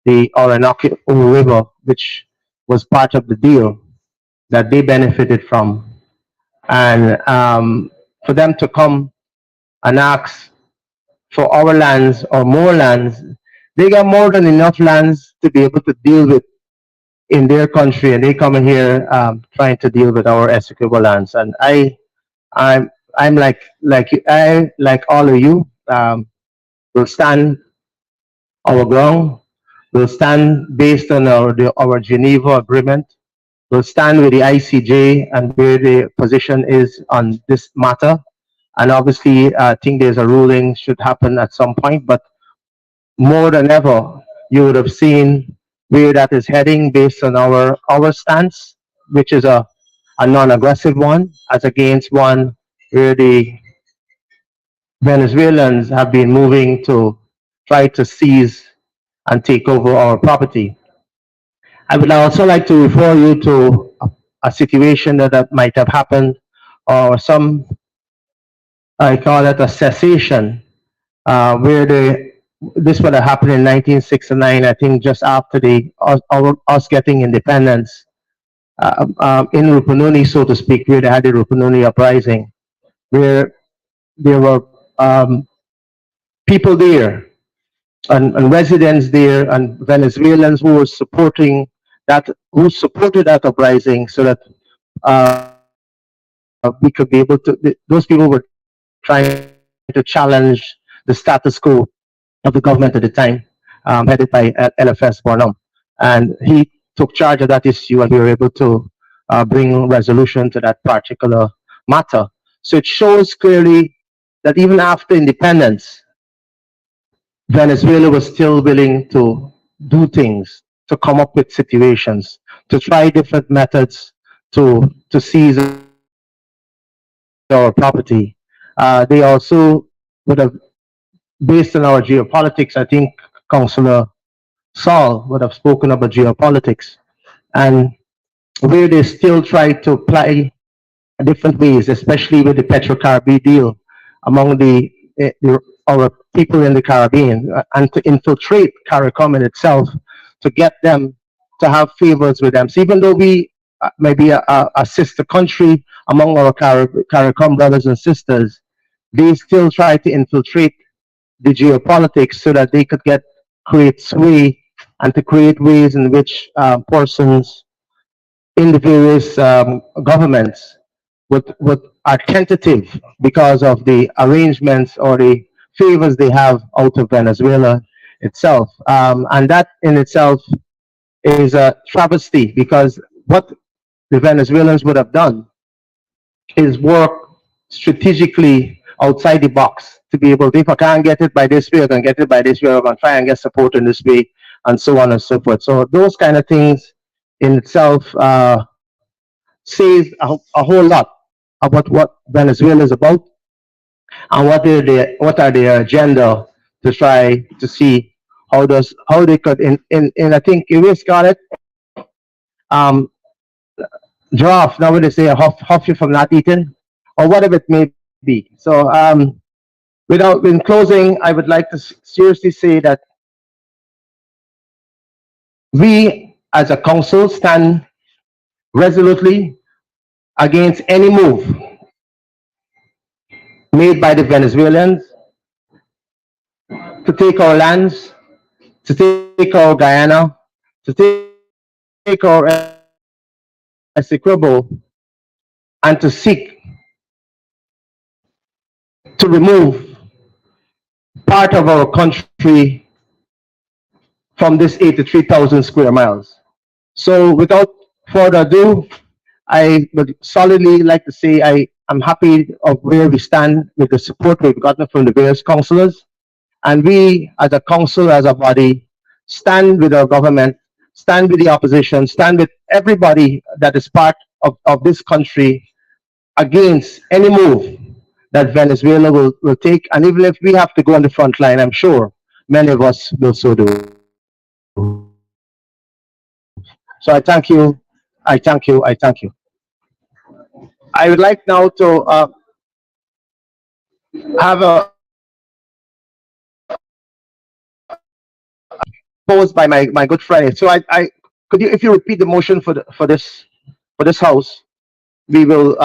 the Orinoco River, which was part of the deal that they benefited from. And for them to come and ask for our lands or more lands, they got more than enough lands to be able to deal with in their country, and they come in here trying to deal with our executable lands. And I'm like all of you, will stand our ground. We'll stand based on our Geneva Agreement. We'll stand with the ICJ and where the position is on this matter. And obviously, I think there's a ruling should happen at some point, but more than ever, you would have seen where that is heading based on our stance, which is a non-aggressive one, as against one where the Venezuelans have been moving to try to seize and take over our property. I would also like to refer you to a situation that might have happened, or I call it a cessation, where this would have happened in 1969, I think just after us getting independence, in Rupununi, so to speak, where they had the Rupununi uprising, where there were people there and residents there and Venezuelans who were supporting that, who supported that uprising, so that we could be able to, those people were trying to challenge the status quo of the government at the time, headed by LFS Barnum. And he took charge of that issue, and we were able to bring resolution to that particular matter. So it shows clearly that even after independence, Venezuela was still willing to do things, to come up with situations, to try different methods to seize our property. They also would have, based on our geopolitics, I think Councillor Saul would have spoken about geopolitics, and where they still try to apply different ways, especially with the Petro-Caribbean deal among our people in the Caribbean, and to infiltrate CARICOM in itself, to get them to have favors with them. So even though we may be a sister country among our CARICOM brothers and sisters, they still try to infiltrate the geopolitics so that they could create sway and to create ways in which persons in the various governments are tentative because of the arrangements or the favors they have out of Venezuela itself. And that in itself is a travesty, because what the Venezuelans would have done is work strategically outside the box to be able to, if I can't get it by this way, I can get it by this way, I'm going to try and get support in this way. and so on and so forth. So those kind of things in itself says a whole lot about what Venezuela is about and what are their agenda to try to see how they could in I think Iris got it um draft now when they say huff you from not eating or whatever it may be. So without in closing, I would like to seriously say that we as a council stand resolutely against any move made by the Venezuelans to take our lands, to take our Guyana, to take our Essequibo, and to seek to remove part of our country from this 83,000 square miles. So without further ado, I would solidly like to say I am happy of where we stand with the support we've gotten from the various councillors. And we, as a council, as a body, stand with our government, stand with the opposition, stand with everybody that is part of this country against any move that Venezuela will take. And even if we have to go on the front line, I'm sure many of us will so do. So I thank you. I thank you. I thank you. I would like now to have a posed by my good friend. So I could you if you repeat the motion for this house, we will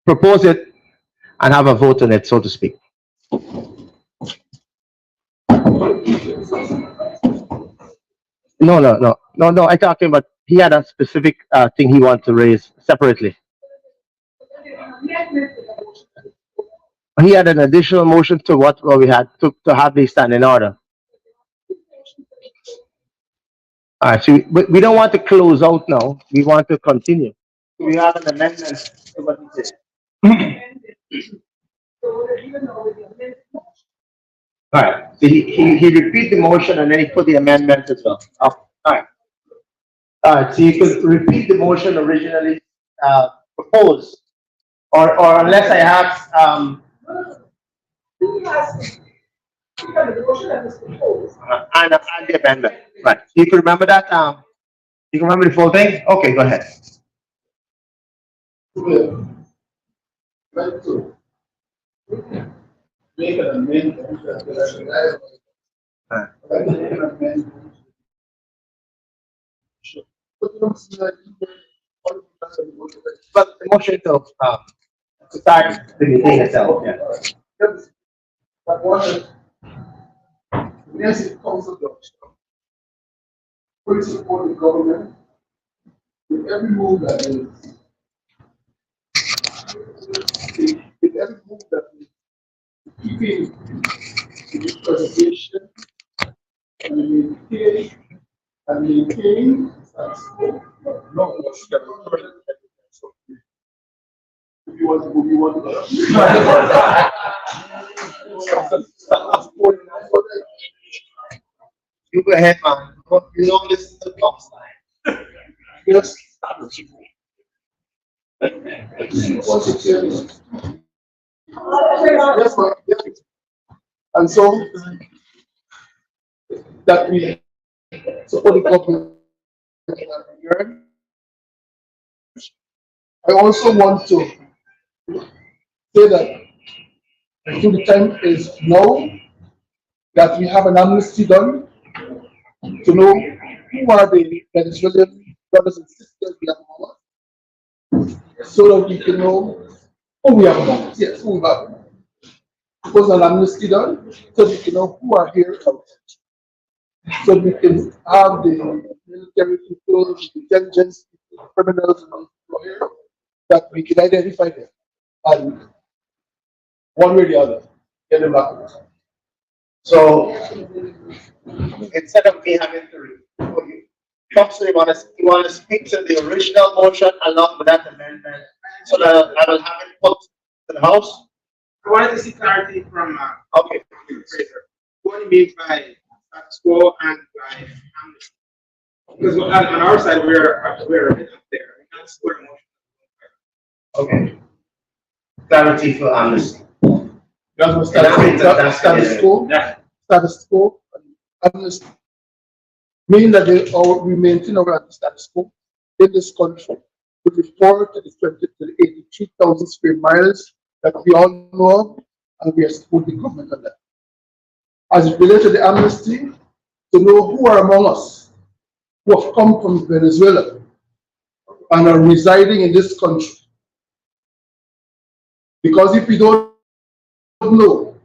propose it and have a vote on it, so to speak. No. I'm talking about he had a specific thing he wanted to raise separately. He had an additional motion to what we had to have these stand in order. All right, so we don't want to close out now. We want to continue. We have an amendment to what he said. All right, so he repeat the motion and then he put the amendment as well. Oh, all right. All right, so you could repeat the motion originally proposed, or unless I have and the amendment. Right. You can remember that? You can remember the full thing? Okay, go ahead. Like to make an amendment. But the motion to start the meeting itself. Yeah. But what yes, it comes to we support the government with every move that is with every move that is keeping the preservation and maintain no, if you want to move, you want to go. You go ahead, man. You don't listen to the clock time. Just stop it. Yes, ma'am. Yes. And so that we support the government. I also want to say that I think the time is now that we have an amnesty done to know who are the Venezuelan brothers and sisters we have among us, so that we can know who we have among us. Yes, who we have. Because an amnesty done, so we can know who are here, so we can have the military people, the intelligence people, criminals, and here, that we can identify them, and one way or the other, get them back. So instead of me having to read, Council, you want to speak to the original motion along with that amendment, so that I will have it put to the House. I wanted to see clarity from Okay. what he means by status quo and by amnesty. Because on our side, we're a bit up there. That's where emotion. Okay. Clarity for amnesty. That's what status quo. Status quo. Amnesty. Meaning that we maintain our status quo in this country with report to the 83,000 square miles that we all know of, and we are supporting the government on that. As it relates to the amnesty, to know who are among us who have come from Venezuela and are residing in this country. Because if we don't know,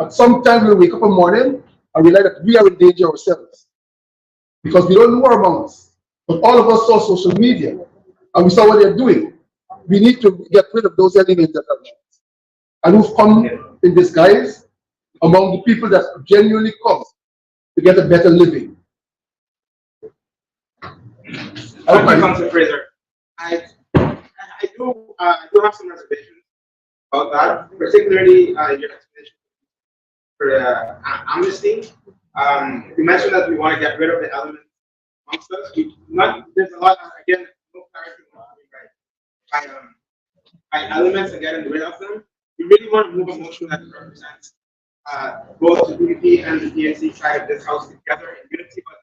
at some time we'll wake up in the morning and realize that we are in danger ourselves. Because we don't know who are among us. But all of us saw social media and we saw what they're doing. We need to get rid of those aliens that are there and who've come in disguise among the people that genuinely come to get a better living. Okay, Councilor Fraser. I do have some reservations about that, particularly your explanation for the amnesty. You mentioned that we want to get rid of the elements amongst us. There's a lot, again, no clarity on what we write. By elements and getting rid of them, we really want to move a motion that represents both the PDP and the DNC side of this house together in unity, but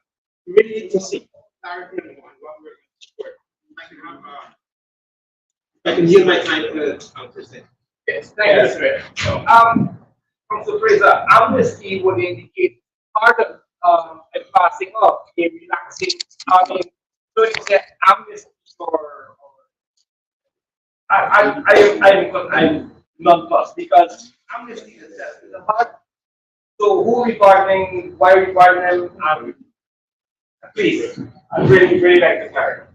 we really need to see clarity on what we're going to support. I can yield my time to Councilor. Yes, thank you, sir. Councilor Fraser, amnesty would indicate part of a passing of a relaxing, so it's an amnesty for. I'm nonplussed because amnesty itself is a hard. So who regarding, why regarding them? Please, I'd really like to clarify.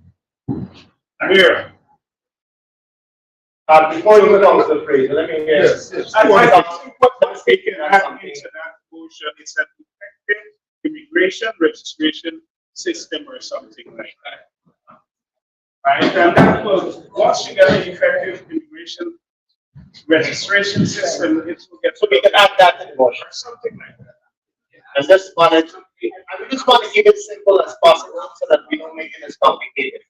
I'm here. Before you go to the phrase, let me hear. Yes. I think what's taken into that motion is an effective immigration registration system or something like that. Right, and that was once you get an effective immigration registration system, it will get. So we can add that in the motion. Or something like that. And just wanted to, we just want to keep it simple as possible so that we don't make it as complicated.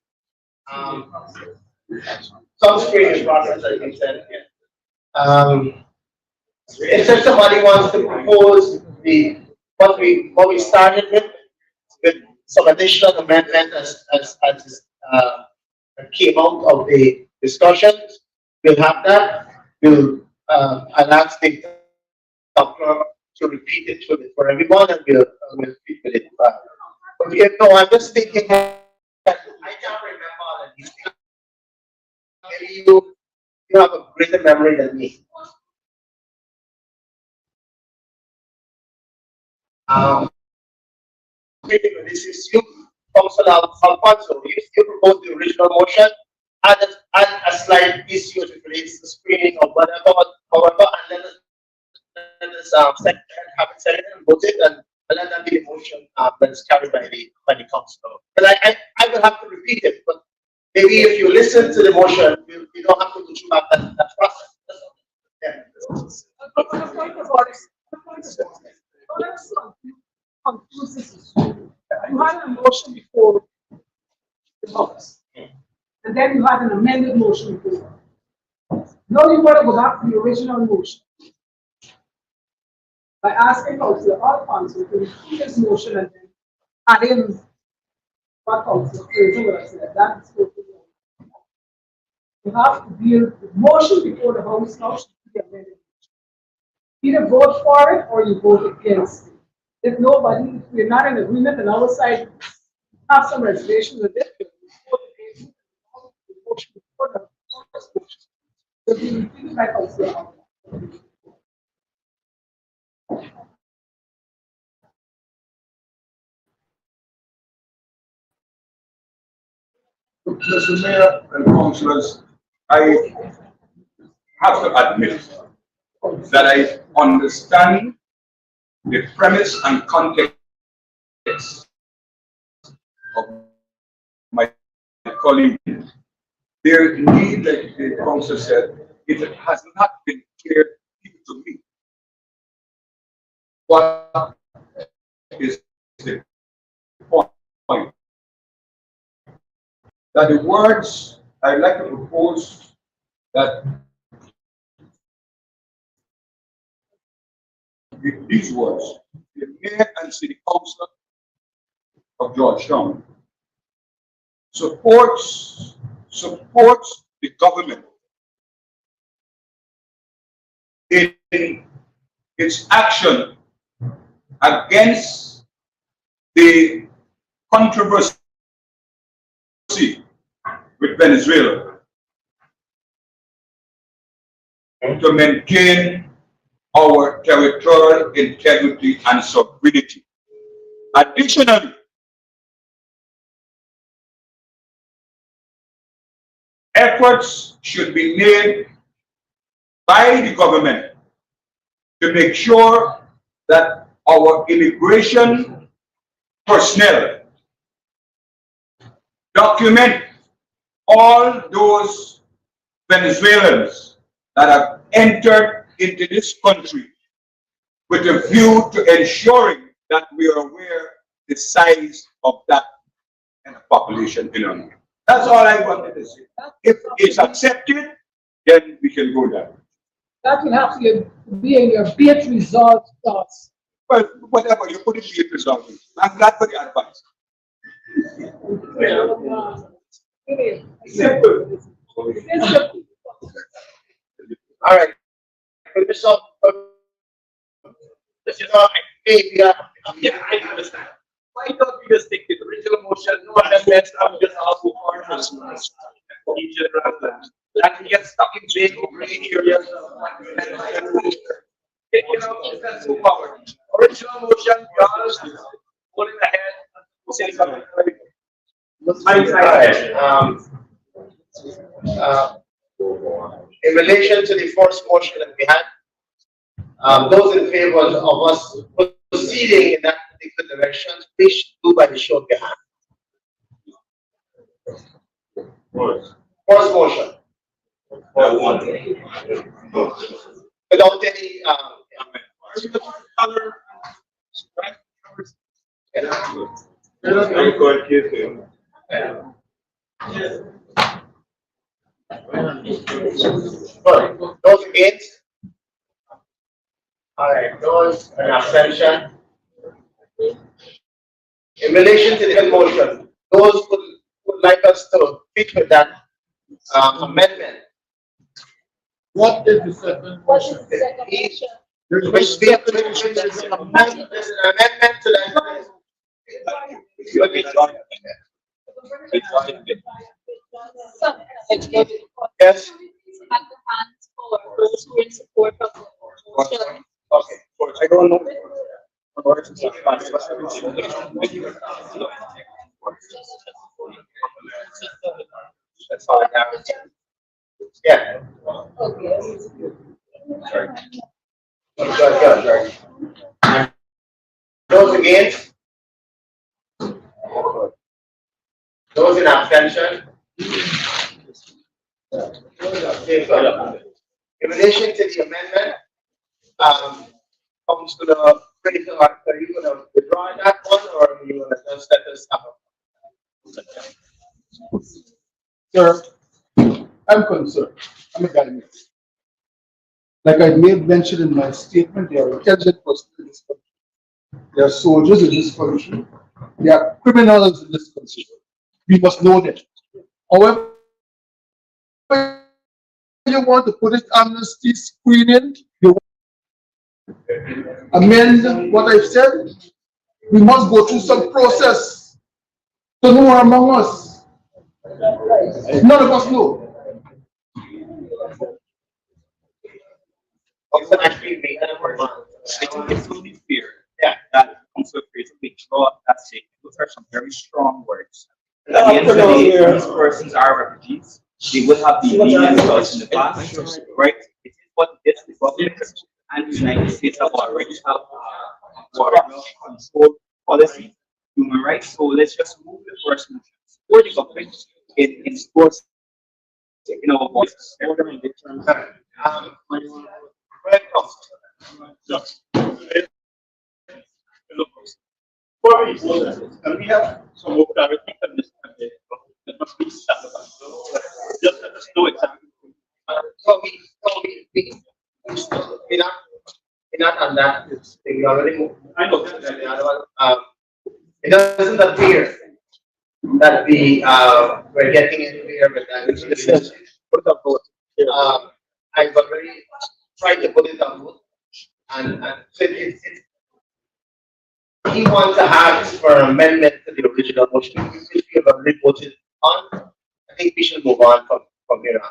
Some screening process, as you said. If somebody wants to propose what we started with some additional amendment as came out of the discussions, we'll have that. I'll ask the doctor to repeat it for everyone, and we'll speak with it. But no, I'm just thinking. I can't remember all of these things. Maybe you have a greater memory than me. This is you, Councilor Alfonso. You proposed the original motion, add a slight issue that relates to screening or whatever, however, and let us have it seconded and voted, and let that be the motion that is carried by the council. But I will have to repeat it, but maybe if you listen to the motion, you don't have to go through that process. Yeah. The point of order. You had a motion before the House, and then you had an amended motion before. Now you want to go back to the original motion by asking Councilor Alfonso to repeat his motion and then add in what Councilor Fraser would have said. That is what you have to deal with the motion before the House now should be amended. Either vote for it or you vote against it. If we're not in agreement on our side, have some reservations with it. Mr. Mayor and councillors, I have to admit that I understand the premise and context of my colleague. There indeed, like the council said, it has not been clear to me what is the point that the words I'd like to propose that with these words, the mayor and city council of Georgetown supports the government in its action against the controversy with Venezuela to maintain our territorial integrity and sovereignty. Additionally, efforts should be made by the government to make sure that our immigration personnel document all those Venezuelans that have entered into this country with a view to ensuring that we are aware the size of that population belonging. That's all I wanted to say. If it's accepted, then we can go there. That will have to be in your bait result thoughts. Well, whatever, you put it be resolved. I'm glad for the advice. Simple. All right. So, Yeah, I understand. Why don't we just take the original motion, no amendments, I'm just asking for and we get stuck in big gray areas. You know, that's too power. Original motion, be honest, put it ahead, say something. In relation to the first motion that we had, those in favor of us proceeding in that particular direction, please do by the show of your hand. First motion. Without any those against? All right, those an abstention. In relation to the motion, those who would like us to fit with that amendment. What is the second? What is the second motion? There's an amendment to that. Yes. At the hands for those who are in support of the motion. Okay. I don't know. That's all I have. Yeah. Sorry. Those against? Those in abstention? In relation to the amendment, comes to the critical act, are you going to withdraw that one or are you going to just let us have? Sir, I'm concerned. I'm a guy. Like I made mention in my statement, there are intelligent persons in this country. There are soldiers in this country. There are criminals in this country. We must know that. However, you want to put it amnesty screening, you amend what I've said, we must go through some process to know among us. None of us know. I think it's only fair that Council Fraser withdraw that statement. Those are some very strong words. At the end of the day, these persons are refugees. They will have been us in the past, right? It is what it is. The government and the United States have already have border control policy, human rights. So let's just move the first motion for the government in sports, in our voices. Before we close this, can we have some more clarity on this? There must be some, just let us know exactly. We're not on that. We already moved. I know. The other one, it doesn't appear that we're getting anywhere with that. Put it on board. I've already tried to put it on board, and so he wants to ask for an amendment to the original motion, which we have already voted on. I think we should move on from here on.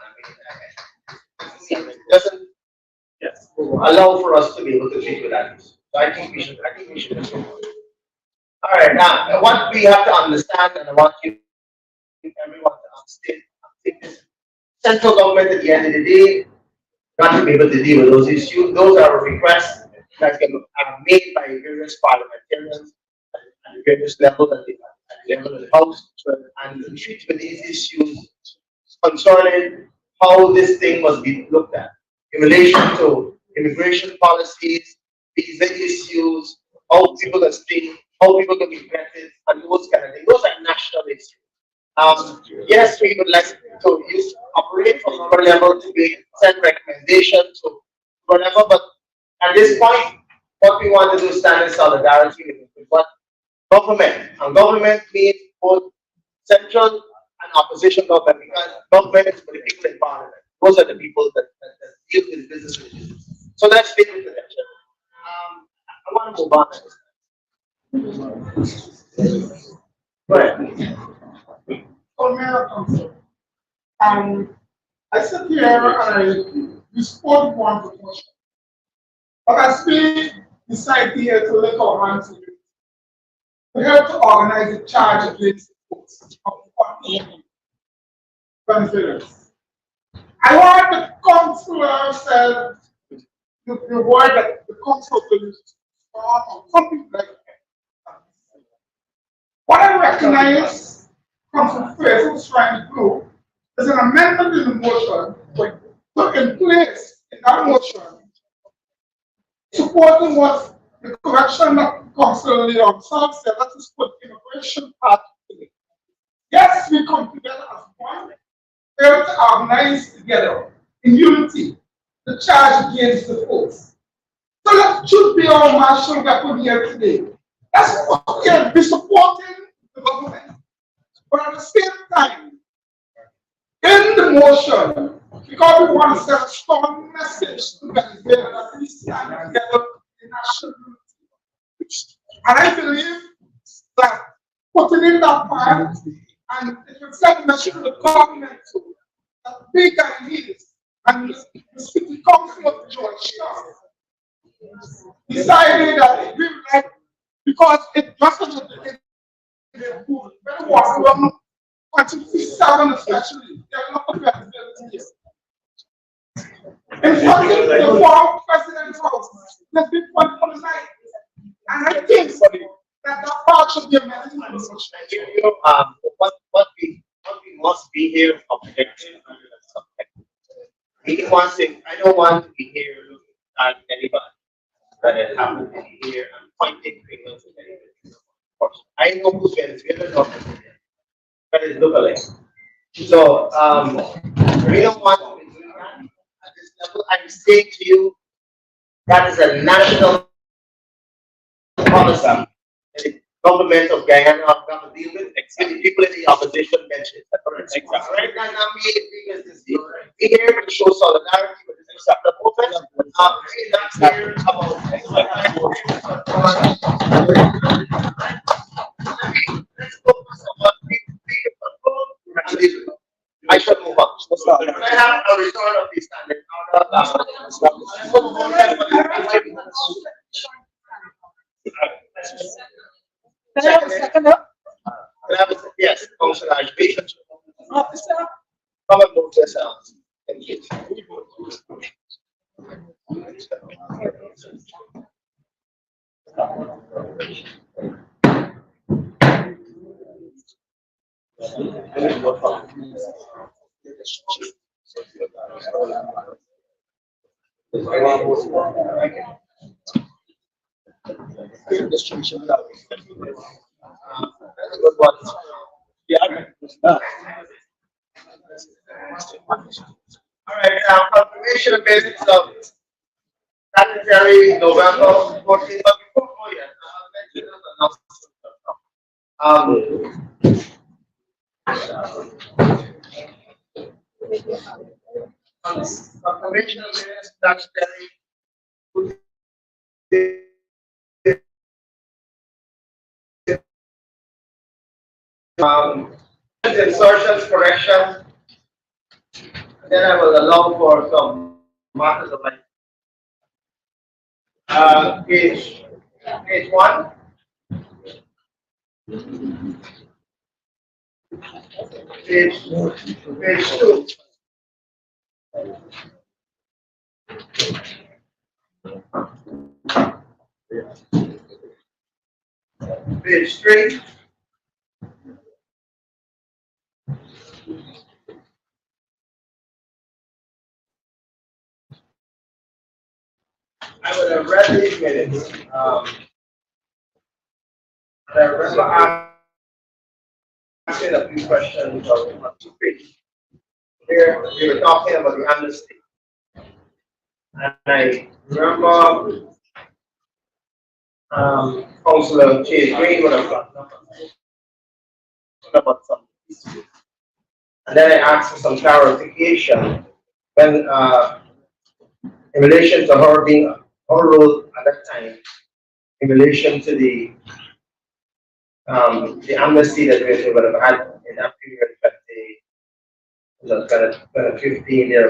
I mean, it doesn't allow for us to be able to treat with that. So I think we should. All right, now what we have to understand, and I want everyone to understand this: central government at the end of the day, not to be able to deal with those issues. Those are requests that are made by various parliamentarians at the various levels, at the level of the House, and we treat with these issues concerning how this thing must be looked at in relation to immigration policies, visa issues, how people are staying, how people can be vetted, and those kind of things. Those are national issues. Yes, we would like to operate from our level to be send recommendations to whatever, but at this point, what we want to do is stand in solidarity with what government, and government means both central and opposition government, because government is for the people in parliament. Those are the people that deal with business issues. So let's stay with the lecture. I want to move on. Right. Mayor Council. I sit here and I support one promotion. But as we decide here to link our hands with it, we have to organize a charge against the folks of the benefits. I want the councillor said the word that the council will use or something like that. What I recognize Council Fraser was trying to do is an amendment in the motion put in place in that motion, supporting what the correction that Council Leon said, let us put immigration part in it. Yes, we come together as one, able to organize together in unity the charge against the folks. So that should be our martial weapon here today. That's what we are supporting the government. But at the same time, in the motion, because we want to send a strong message to Venezuela that we stand together in national unity. And I believe that putting in that part, and if you send a message to the government too, that big ideas, and the city council of Georgetown decided that we would like, because it doesn't very well, especially, there are a lot of flexibility. In fact, the former president's house has been politicized. And I think that part should be amended. What we must be here objective. I don't want to be here looking at anybody that happens to be here and pointing fingers at anybody. I know who's Venezuela, but it's lookalike. So we don't want to be doing that at this level. I'm saying to you, that is a national policy that the government of Guyana are going to deal with, except the people in the opposition mentioned. Right now, we're here to show solidarity with this acceptable movement. We're not here about let's focus on what we control. I should move on. I have a return of the standard yes, Councillor Archbishop. Come and move yourselves. Thank you. distribution. Good one. Yeah. All right, confirmation of minutes of January, November 14th. But before, oh yeah, I'll mention confirmation of minutes, January. Insertions, corrections, and then I will allow for some matters of like page one, page two, page three, I would have read these minutes. And I remember asking a few questions on 2 pages. Here, we were talking about the amnesty. And I remember Councillor Chase Green would have gotten up about some issues. And then I asked for some clarification when in relation to her being her role at that time, in relation to the amnesty that we would have had in that period, 2015 there.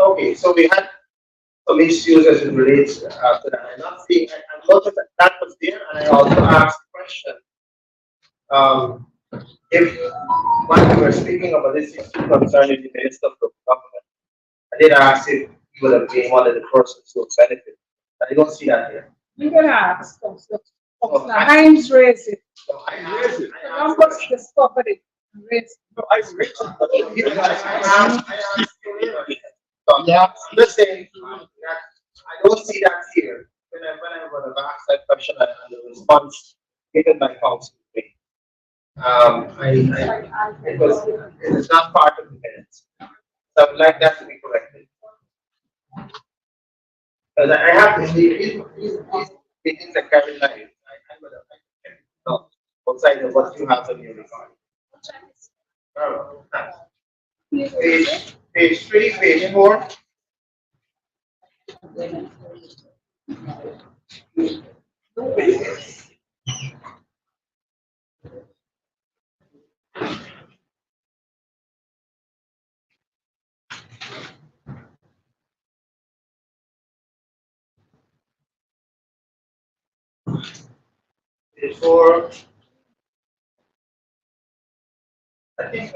Okay, so we had some issues as it relates to that. I'm not saying I noticed that was there, and I also asked the question if when we were speaking about this issue concerning the Minister of Local Government, I did ask if he would have been one of the persons who benefit. I don't see that here. You're gonna ask, Councillor Hines raised it. So I raised it. Numbers discovered it. Raised. No, I raised it. So yeah, I'm just saying that I don't see that here. When I would have asked that question and the response given by council. It is not part of the minutes. So I would like that to be corrected. Because I have to see these meetings are carried live. I would have liked to outside of what you have on your record. Page 3, page 4. Page 4. I think.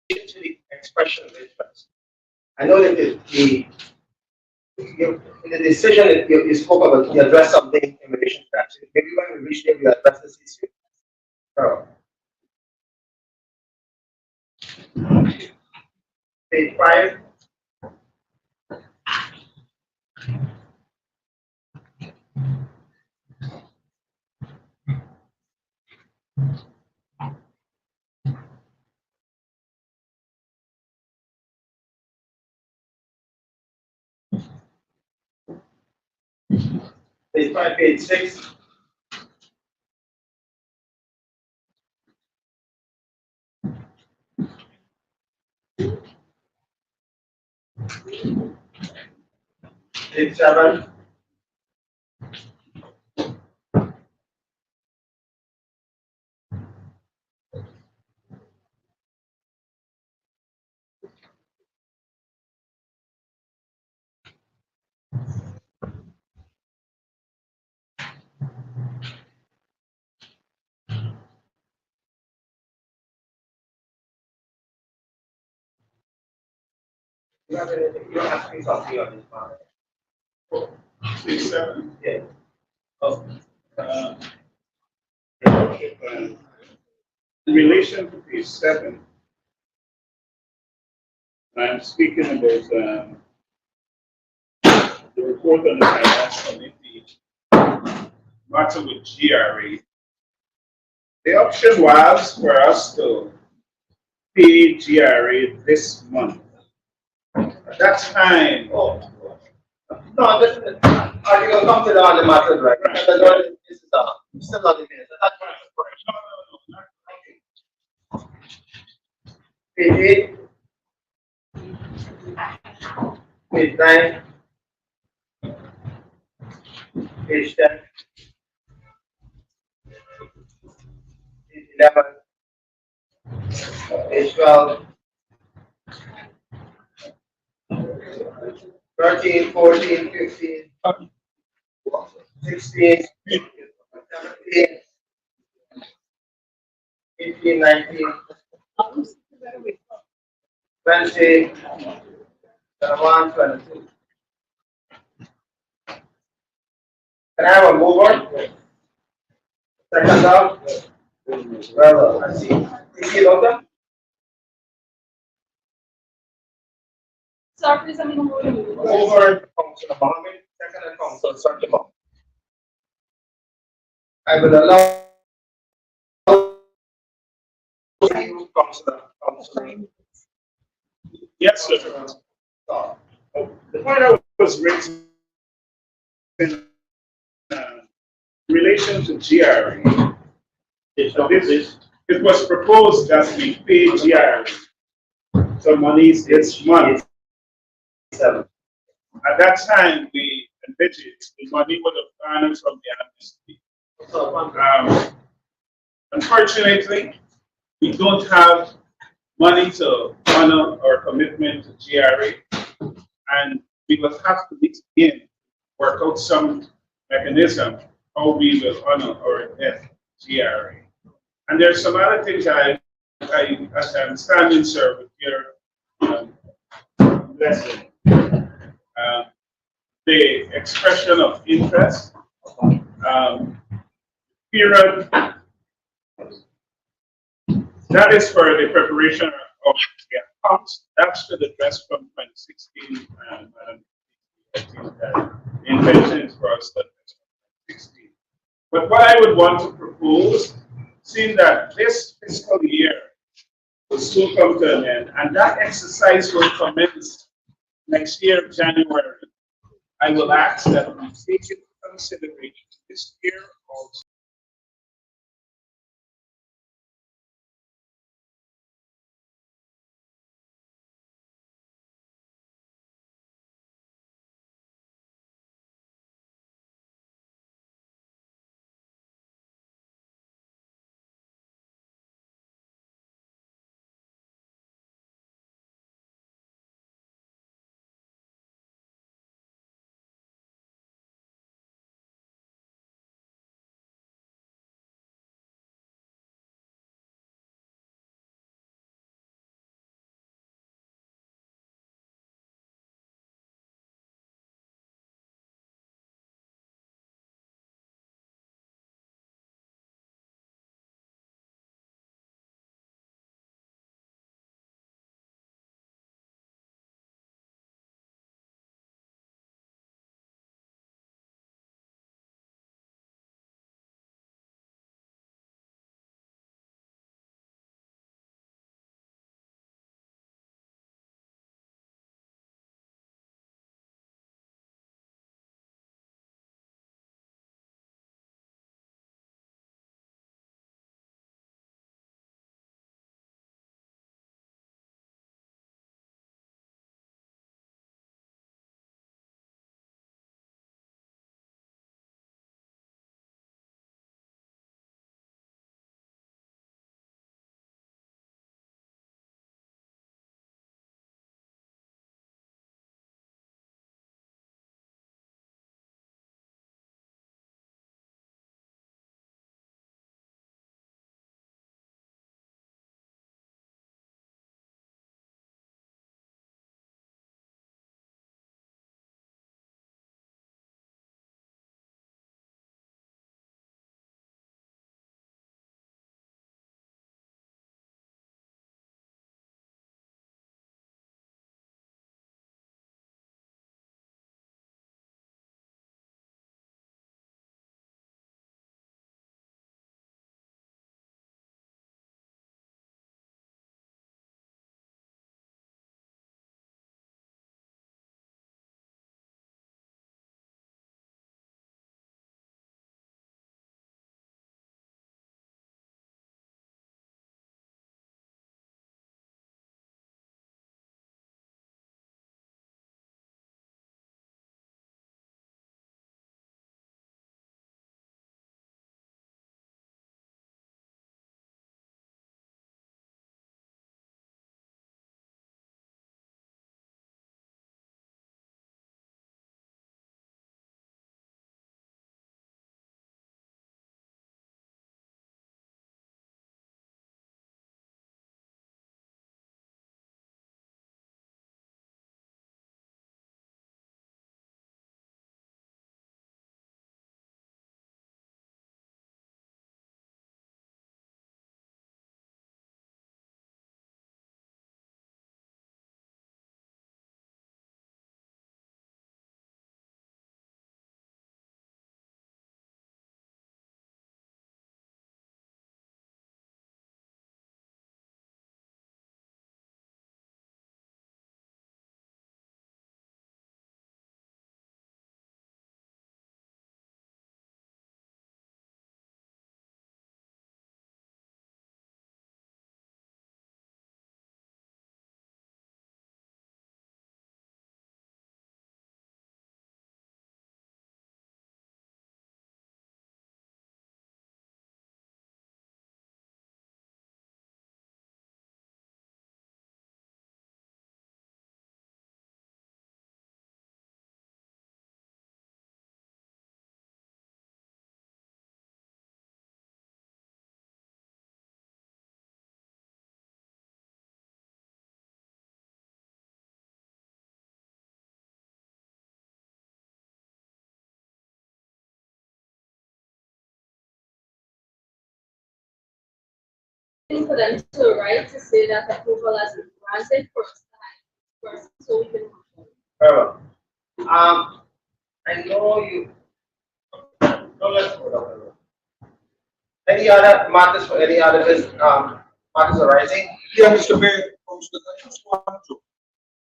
The expression of interest. I know that in the decision that you spoke about, you addressed something in relation to that. So maybe when we reach there, we address this issue. Page 5. Page 5, page 6. Page 7. You have anything, you don't have to say something on this one. Page 7. Yeah. Oh, in relation to page 7, I'm speaking about the report on the finance committee, matter with GRA. The option was for us to pay GRA this month. At that time, No, this is, are you gonna come to the other matters, right? This is, still not the minutes. That's right. Page 8. Page 9. Page 10. Page 11. Page 12. 13, 14, 15, 16, 17, 18, 19, 20, 21, 22. Can I have a mover? Second down? Well, I see. PC Lota? Sir, please, I mean, Mover, Councilor Mohammed, second and Councilor Sarkima. I will allow you, Councilor. yes, sir. The point I was raising in relation to GRA, it was proposed that we pay GRA some monies this month. At that time, we envisaged the money would have gone from the amnesty. Unfortunately, we don't have money to honor our commitment to GRA, and we will have to begin work out some mechanism how we will honor our debt GRA. And there's some other things as I'm standing, sir, with your blessing. The expression of interest, period, that is for the preparation of the accounts. That's for the dress from 2016. I think that the intention is for us to 2016. But what I would want to propose, seeing that this fiscal year will soon come to an end, and that exercise will commence next year, January, I will ask that we take into consideration this year also. thing for them to write to say that approval has been granted first, so we can. Very well. I know you. No, let's go down. Any other matters for any other matters arising? Yeah, Mr. Mayor, I just want to,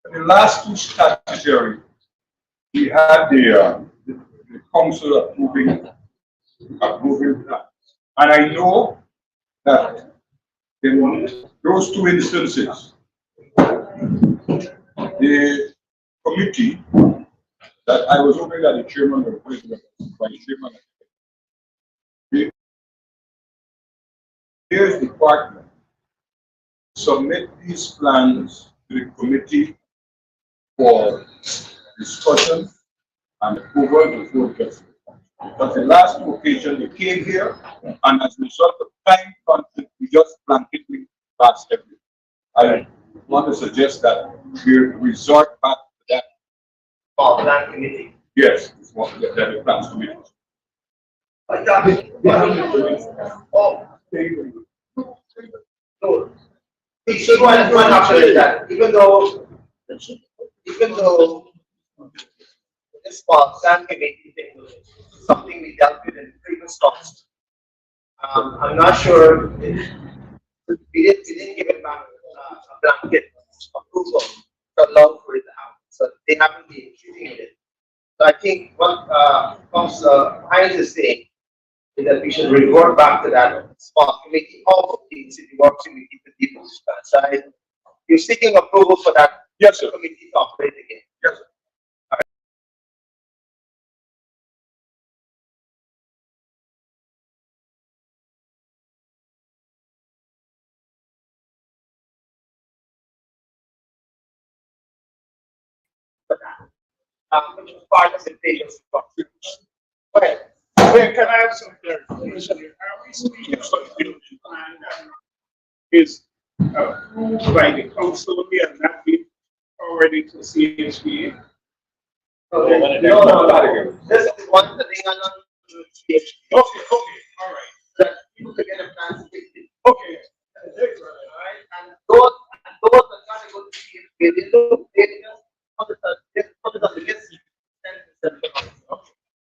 in the last two statutory, we had the council approving plans. And I know that in those two instances, the committee that I was hoping that the chairman or president, vice chairman, their department submit these plans to the committee for discussion and approval before it gets to the council. But the last two occasions they came here, and as a result of time conflict, we just blanketly passed everything. I want to suggest that we resort back to that. Plan committee. Yes, it's what the plans committee. Oh. No. So one option is that even though this plan committee thing was something we dealt with in previous talks, I'm not sure we didn't give it back a blanket approval to allow for it to happen. So they haven't been treating it. So I think what Councilor Hines is saying is that we should revert back to that small committee of the city works committee to people side. You're seeking approval for that committee to operate again. Yes, sir. Which was participation. Okay. Wait, can I have some clarification here? Are we speaking of a building plan that is by the council only and not been already to CHPA? No. This is one thing I'm not Okay, all right. that you can get a plan. Okay. Alright, and those that trying to go to CHPA, they look, they just put it on the list.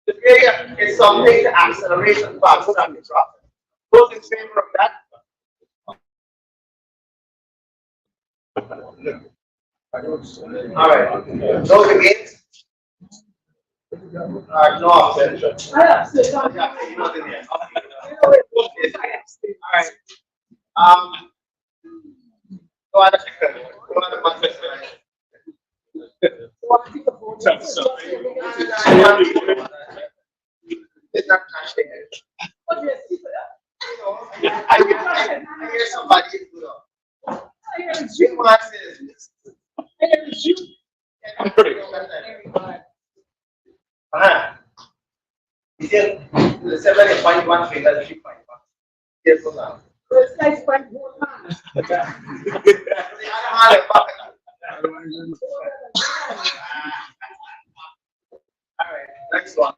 The area is something to accelerate and fast track the process. Those in favor of that? All right. Those against? No abstention. Yeah, you're not in here. All right. No other matters. It's not casting it. I hear somebody do that. She wants this. I'm pretty. You see, the 7.1 figure, 3.1. Yes, so now. It's nice fight more time. All right, next one.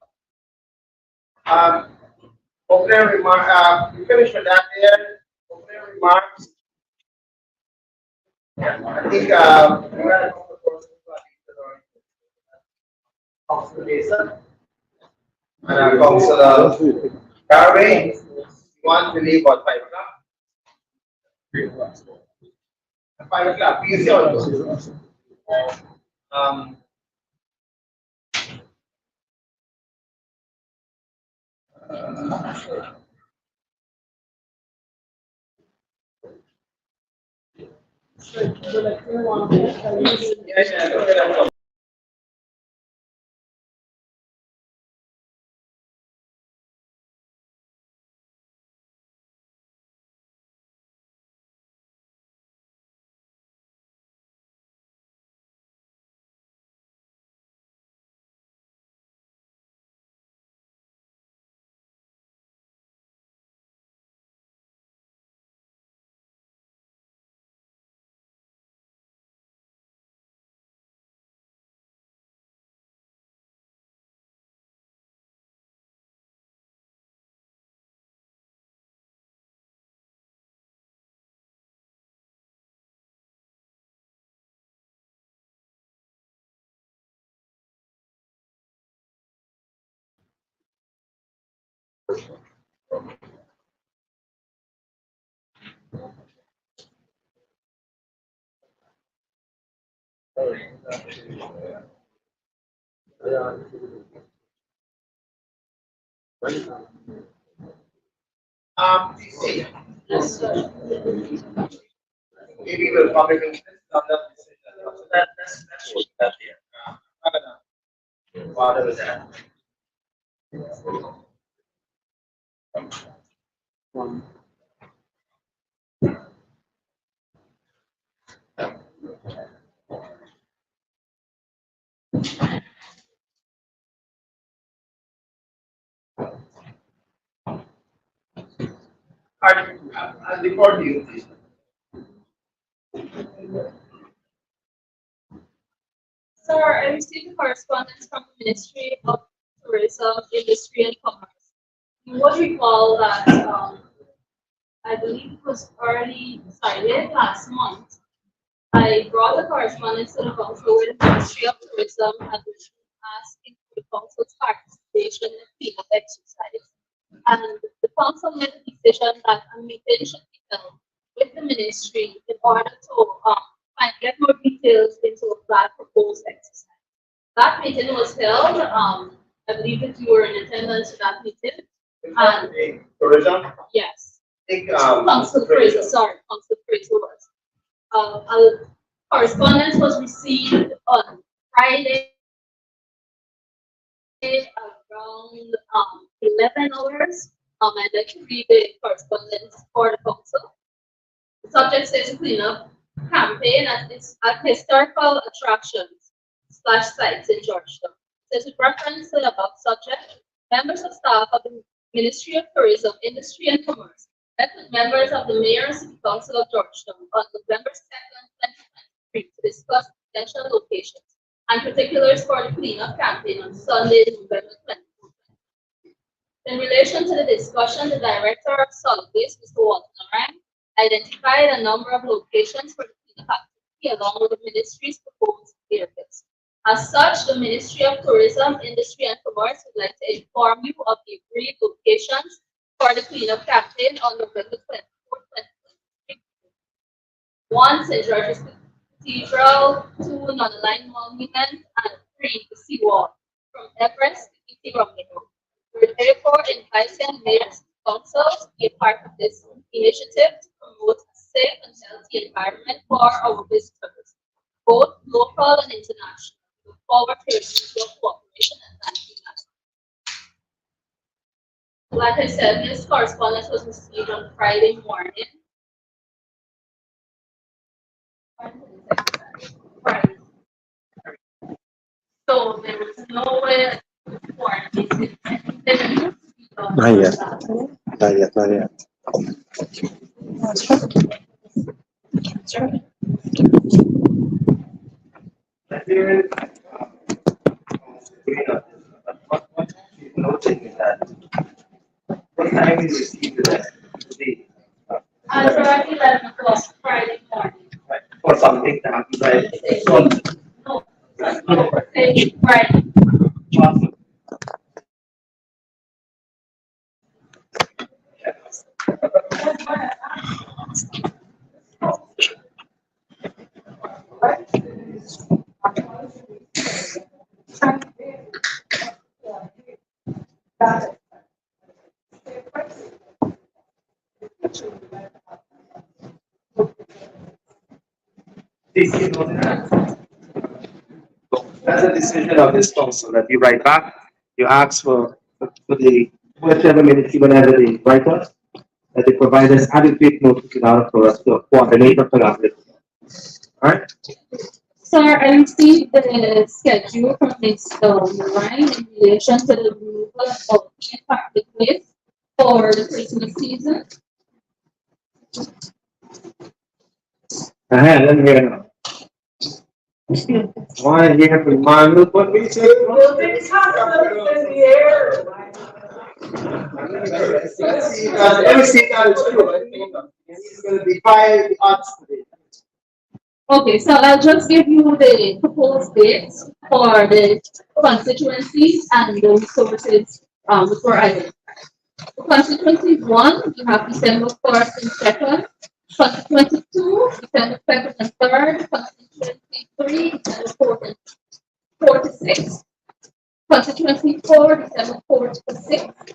Opening remark, we finished with that there. Opening remarks. Yeah, I think, we're gonna go for Councilor Mason. And Councilor Carvey, you want to leave at 5 o'clock? 3 o'clock. 5 o'clock, please, yeah. Maybe we'll probably on that decision. So that's that here. I'm gonna bother with that. I'll record you, please. Sir, I received a correspondence from the Ministry of Tourism, Industry and Commerce. You would recall that I believe it was late last month. I brought a correspondence to the council where the Ministry of Tourism had asking for the council's participation in the cleanup exercise. And the council made a decision that a meeting should be held with the ministry in order to get more details into that proposed exercise. That meeting was held. I believe that you were in attendance to that meeting. And Tourism? yes. I think Council Fraser, sorry, Council Fraser was. A correspondence was received on Friday around 11 hours. I'd like to read the correspondence for the council. The subject says cleanup campaign at historical attractions / sites in Georgetown. It says with reference to the above subject, members of staff of the Ministry of Tourism, Industry and Commerce met with members of the Mayor and City Council of Georgetown on November 2nd, 2023 to discuss potential locations and particulars for the cleanup campaign on Sunday, November 20th. In relation to the discussion, the Director of Solid Waste, Mr. Walter Narang, identified a number of locations for the cleanup activity along with the ministry's proposed areas. As such, the Ministry of Tourism, Industry and Commerce would like to inform you of the agreed locations for the cleanup campaign on November 24th, 2023. 1, St. George's Cathedral, 2, Non-Aligned Monument, and 3, the seawall from Everest to E.T. Romney Road. We are therefore inviting mayors and councils to be a part of this initiative to promote a safe and healthy environment for our visitors, both local and international. We look forward to your cooperation and thank you. Like I said, this correspondence was received on Friday morning. Friday. So there was no way for this. Not yet. Not yet. Not yet. Noting is that what time we received that today? Around 11 o'clock Friday morning. For something to happen by No, Friday. Awesome. That's a decision of this council that you write back, you ask for the whichever ministry, whenever they write us, that they provide us adequate notice in order for us to coordinate or collaborate. Alright? Sir, I received the schedule from Mr. Ryan in relation to the removal of public waste for the Christmas season. Let me hear now. Why here for mine? Look what we say. Well, this hospital in the air. Let me see that it's true. It's going to defy the odds today. Okay, so I'll just give you the proposed dates for the constituencies and the resources which were identified. Constituency 1, you have December 1st and 2nd. Constituency 2, December 2nd and 3rd. Constituency 3, December 4th and 4th to 6th. Constituency 4, December 4th to 6th.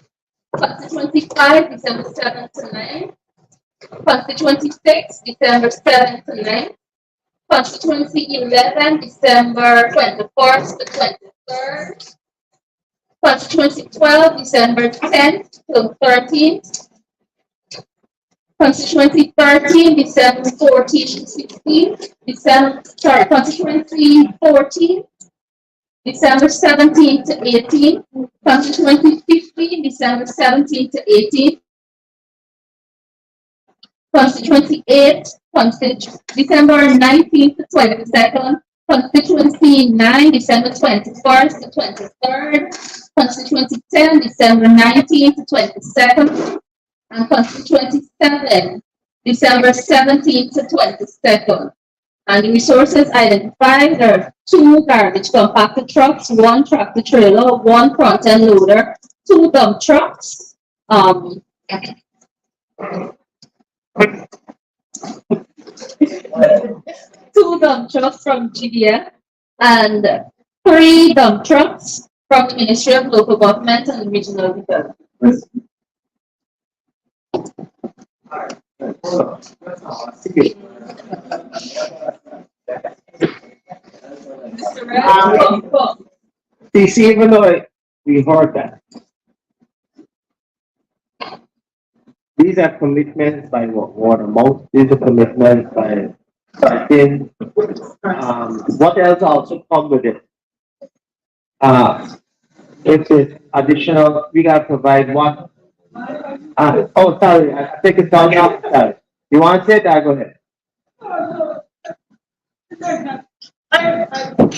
Constituency 5, December 7th to 9th. Constituency 6, December 7th to 9th. Constituency 11, December 21st to 23rd. Constituency 12, December 10th to 13th. Constituency 13, December 14th to 16th. Constituency 14, December 17th to 18th. Constituency 15, December 17th to 18th. Constituency 8, December 19th to 22nd. Constituency 9, December 21st to 23rd. Constituency 10, December 19th to 22nd. And Constituency 7, December 17th to 22nd. And the resources identified are 2 garbage compactor trucks, 1 tractor trailer, 1 front end loader, 2 dump trucks, 2 dump trucks from GDF, and 3 dump trucks from the Ministry of Local Government and Regional Development. DC, even though we heard that, these are commitments by Watermouth, these are commitments by Thin. What else also come with it? If it's additional, we gotta provide what? Oh, sorry, I think it's down now. Sorry. You want to say that? Go ahead.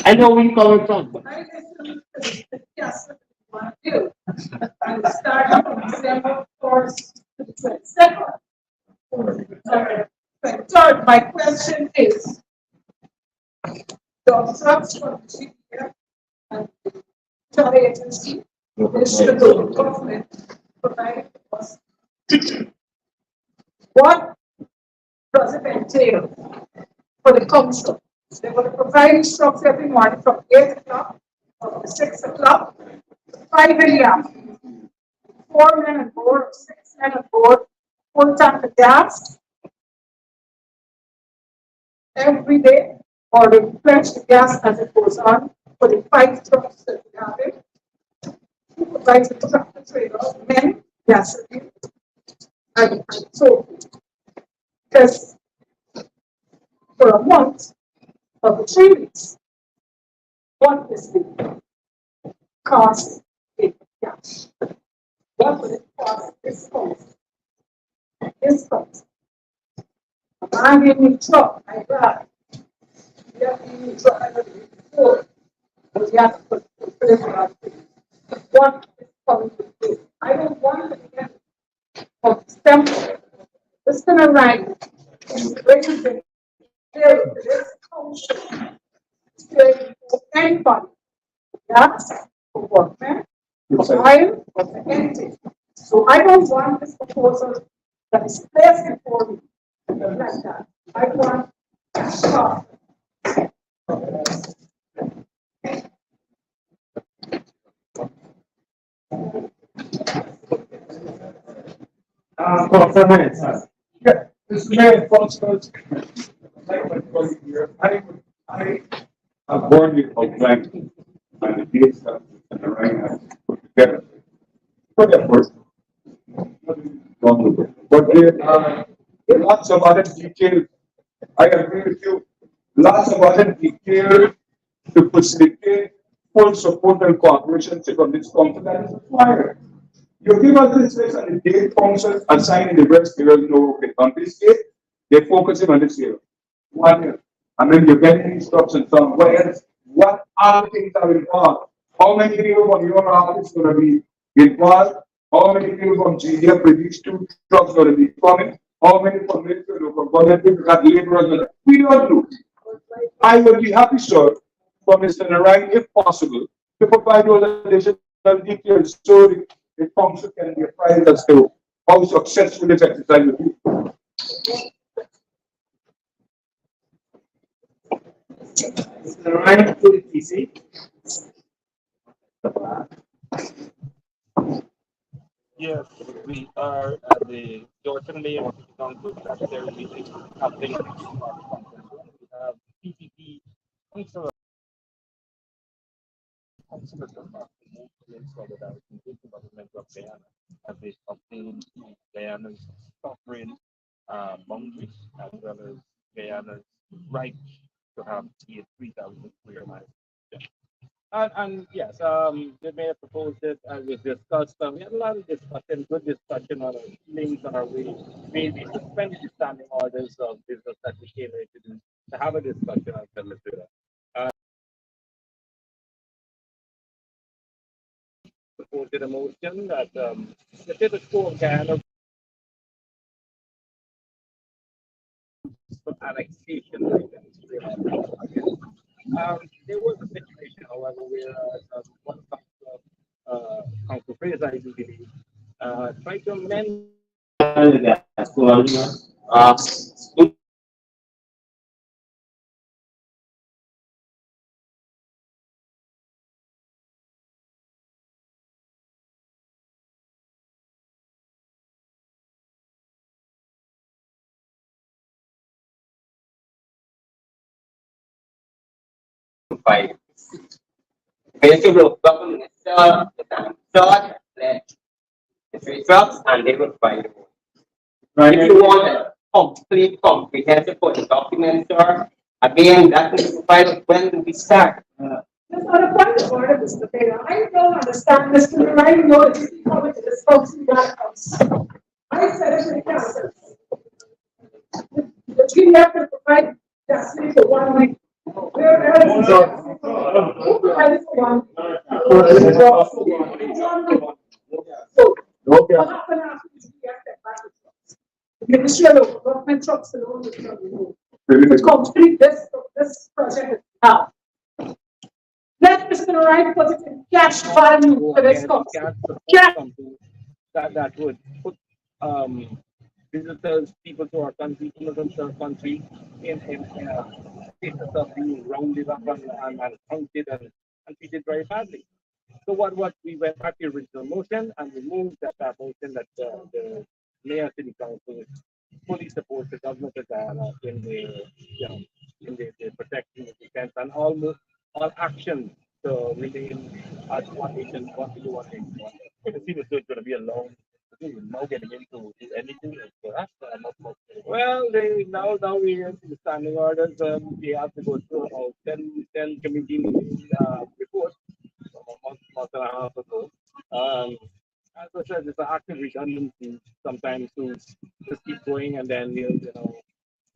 I know where you're coming from. Yes, I do. I'm starting from December 1st to the 22nd. Third, my question is, the trucks from GDF and the travel agency, Ministry of Local Government, provide us. What does it entail for the council? They're going to provide instructions every morning from 8 o'clock, from 6 o'clock, 5 in the afternoon. 4 men on board, or 6 men on board, full tank of gas every day, or they replenish the gas as it goes on for the 5 trucks that we have it. Who provides the tractor trailer, men, gasoline, and so because for a month of the 3 weeks, what is the cost in cash? What would it cost this cost? This cost. I'm in the truck, I drive. You have to use the truck, I have to use the floor. But you have to put the pressure on it. What is coming to do? I don't want to get of temple. It's gonna write represent this culture. For anybody. That's for workmen, for oil, for the entity. So I don't want this proposal that is placed before me like that. I want a stop. Yeah, this Mayor Foster, like my colleague here, I I'm born with outline and the dates that the right has put together. But of course, but there are lots of other details. I agree with you. Lots of other details to facilitate full support and cooperation from this council that is required. You give us this list and the date functions assigned in the rest area, you know, okay, on this date, they're focusing on this area. 1 year. And then you're getting instructions somewhere else. What other things are involved? How many people from your office going to be involved? How many people from GDF with these 2 trucks going to be coming? How many from Ministry of Government people got laborers? We don't know. I would be happy, sir, for Mr. Narang, if possible, to provide those additional details so the council can be apprised as to how successful this exercise will be. Mr. Ryan, to the PC. Yes, we are at the Georgian Mayor Council Secretary meeting happening on the conference. We have PPP councillor councillors of the Solidarity with the government of Guyana as they obtain Guyana's sovereign boundaries as well as Guyana's right to have the 3,000 square miles. Yeah. And yes, the mayor proposed it as was discussed. We had a lot of discussion, good discussion on our feelings on our way. We suspended the standing orders of business that we came here to do to have a discussion on Venezuela. Supported a motion that the status quo of Guyana for annexation of Venezuela. There was a situation, however, where one Council Fraser, I do believe, tried to amend. By basically government the results and they will find it. If you want a complete, comprehensive document, sir, again, that will be provided when do we start? That's not a point of order, Mr. Taylor. I don't understand, Mr. Miller. I know that you come to this folks in that house. I said it to the council. The team have to provide that city for 1 week. Where else? Who provided for 1 week? So, what happened after this? We have that back. The Ministry of Government trucks alone will not remove. To complete this project now. Let Mr. Wright put it in cash value for this cost. That would put visitors, people to our country, immigrants to our country in a status of being rounded up and counted and treated very badly. So what we went back to the original motion and removed that motion that the mayor city council fully supports the government of Guyana in the protection of defense and almost all action to remain as one nation, one to one nation. The city is going to be a long. Now getting into anything for us. Well, now we're into the standing orders. They have to go through about 10 committee reports a month and a half ago. As I said, it's an active redundancy sometimes to just keep going, and then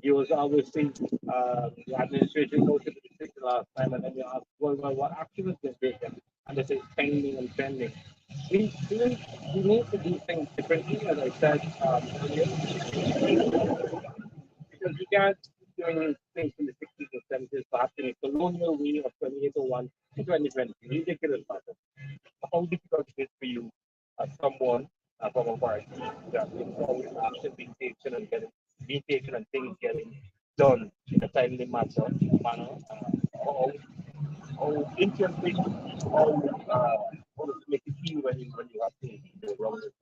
you was always think the administration goes to the decision last time, and then you ask, well, what action has been taken? And they say pending and pending. We need to do things differently, as I said earlier, because we can't keep doing things in the 60s and 70s, perhaps in a colonial way of 2801 to 2020. Ridiculous matter. How difficult it is for you as someone from a party that is always action being taken and things getting done in a timely manner. How interesting, how to make it feel when you have to go around it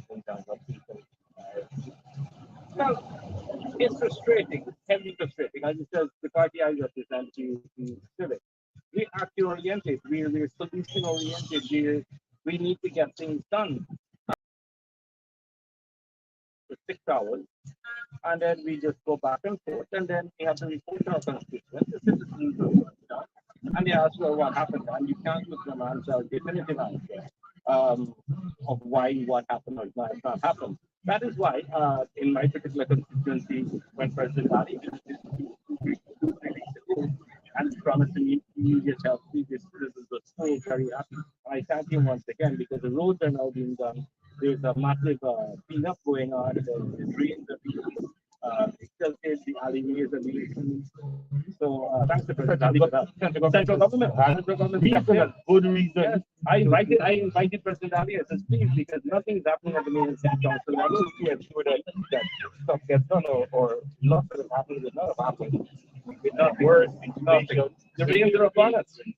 and down people. Well, it's frustrating, it's heavily frustrating. As it says, the party I represent to civic. We're action oriented, we're solution oriented, we need to get things done for 6 hours, and then we just go back and forth, and then we have to report to our constituents, the citizens, and they ask, well, what happened? And you can't give them an answer, definitive answer of why what happened or not happened. That is why, in my particular constituency, when President Ali visited 2 weeks ago and promised me immediate help, the citizens were so very happy. I thank him once again because the roads are now being done. There's a massive cleanup going on. The drains are being filtered, the alleyways are being cleaned. So thanks to President Ali for that. Central government has a good reason. Yes. I invited President Ali as a speech because nothing is happening at the main city council level to ensure that stuff gets done or lots of it happens and not happening. It's not worse. It's not the rains are upon us. And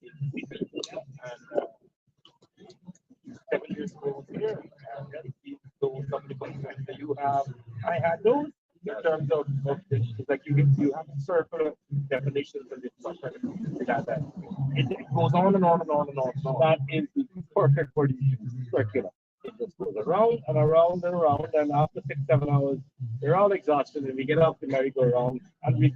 7 years ago here, and those some of the concerns that you have, I had those in terms of it's like you have circular definitions of this structure. It goes on and on and on and on. So that is the perfect for the circular. It just goes around and around and around, and after 6-7 hours, we're all exhausted, and we get off the merry-go-round and we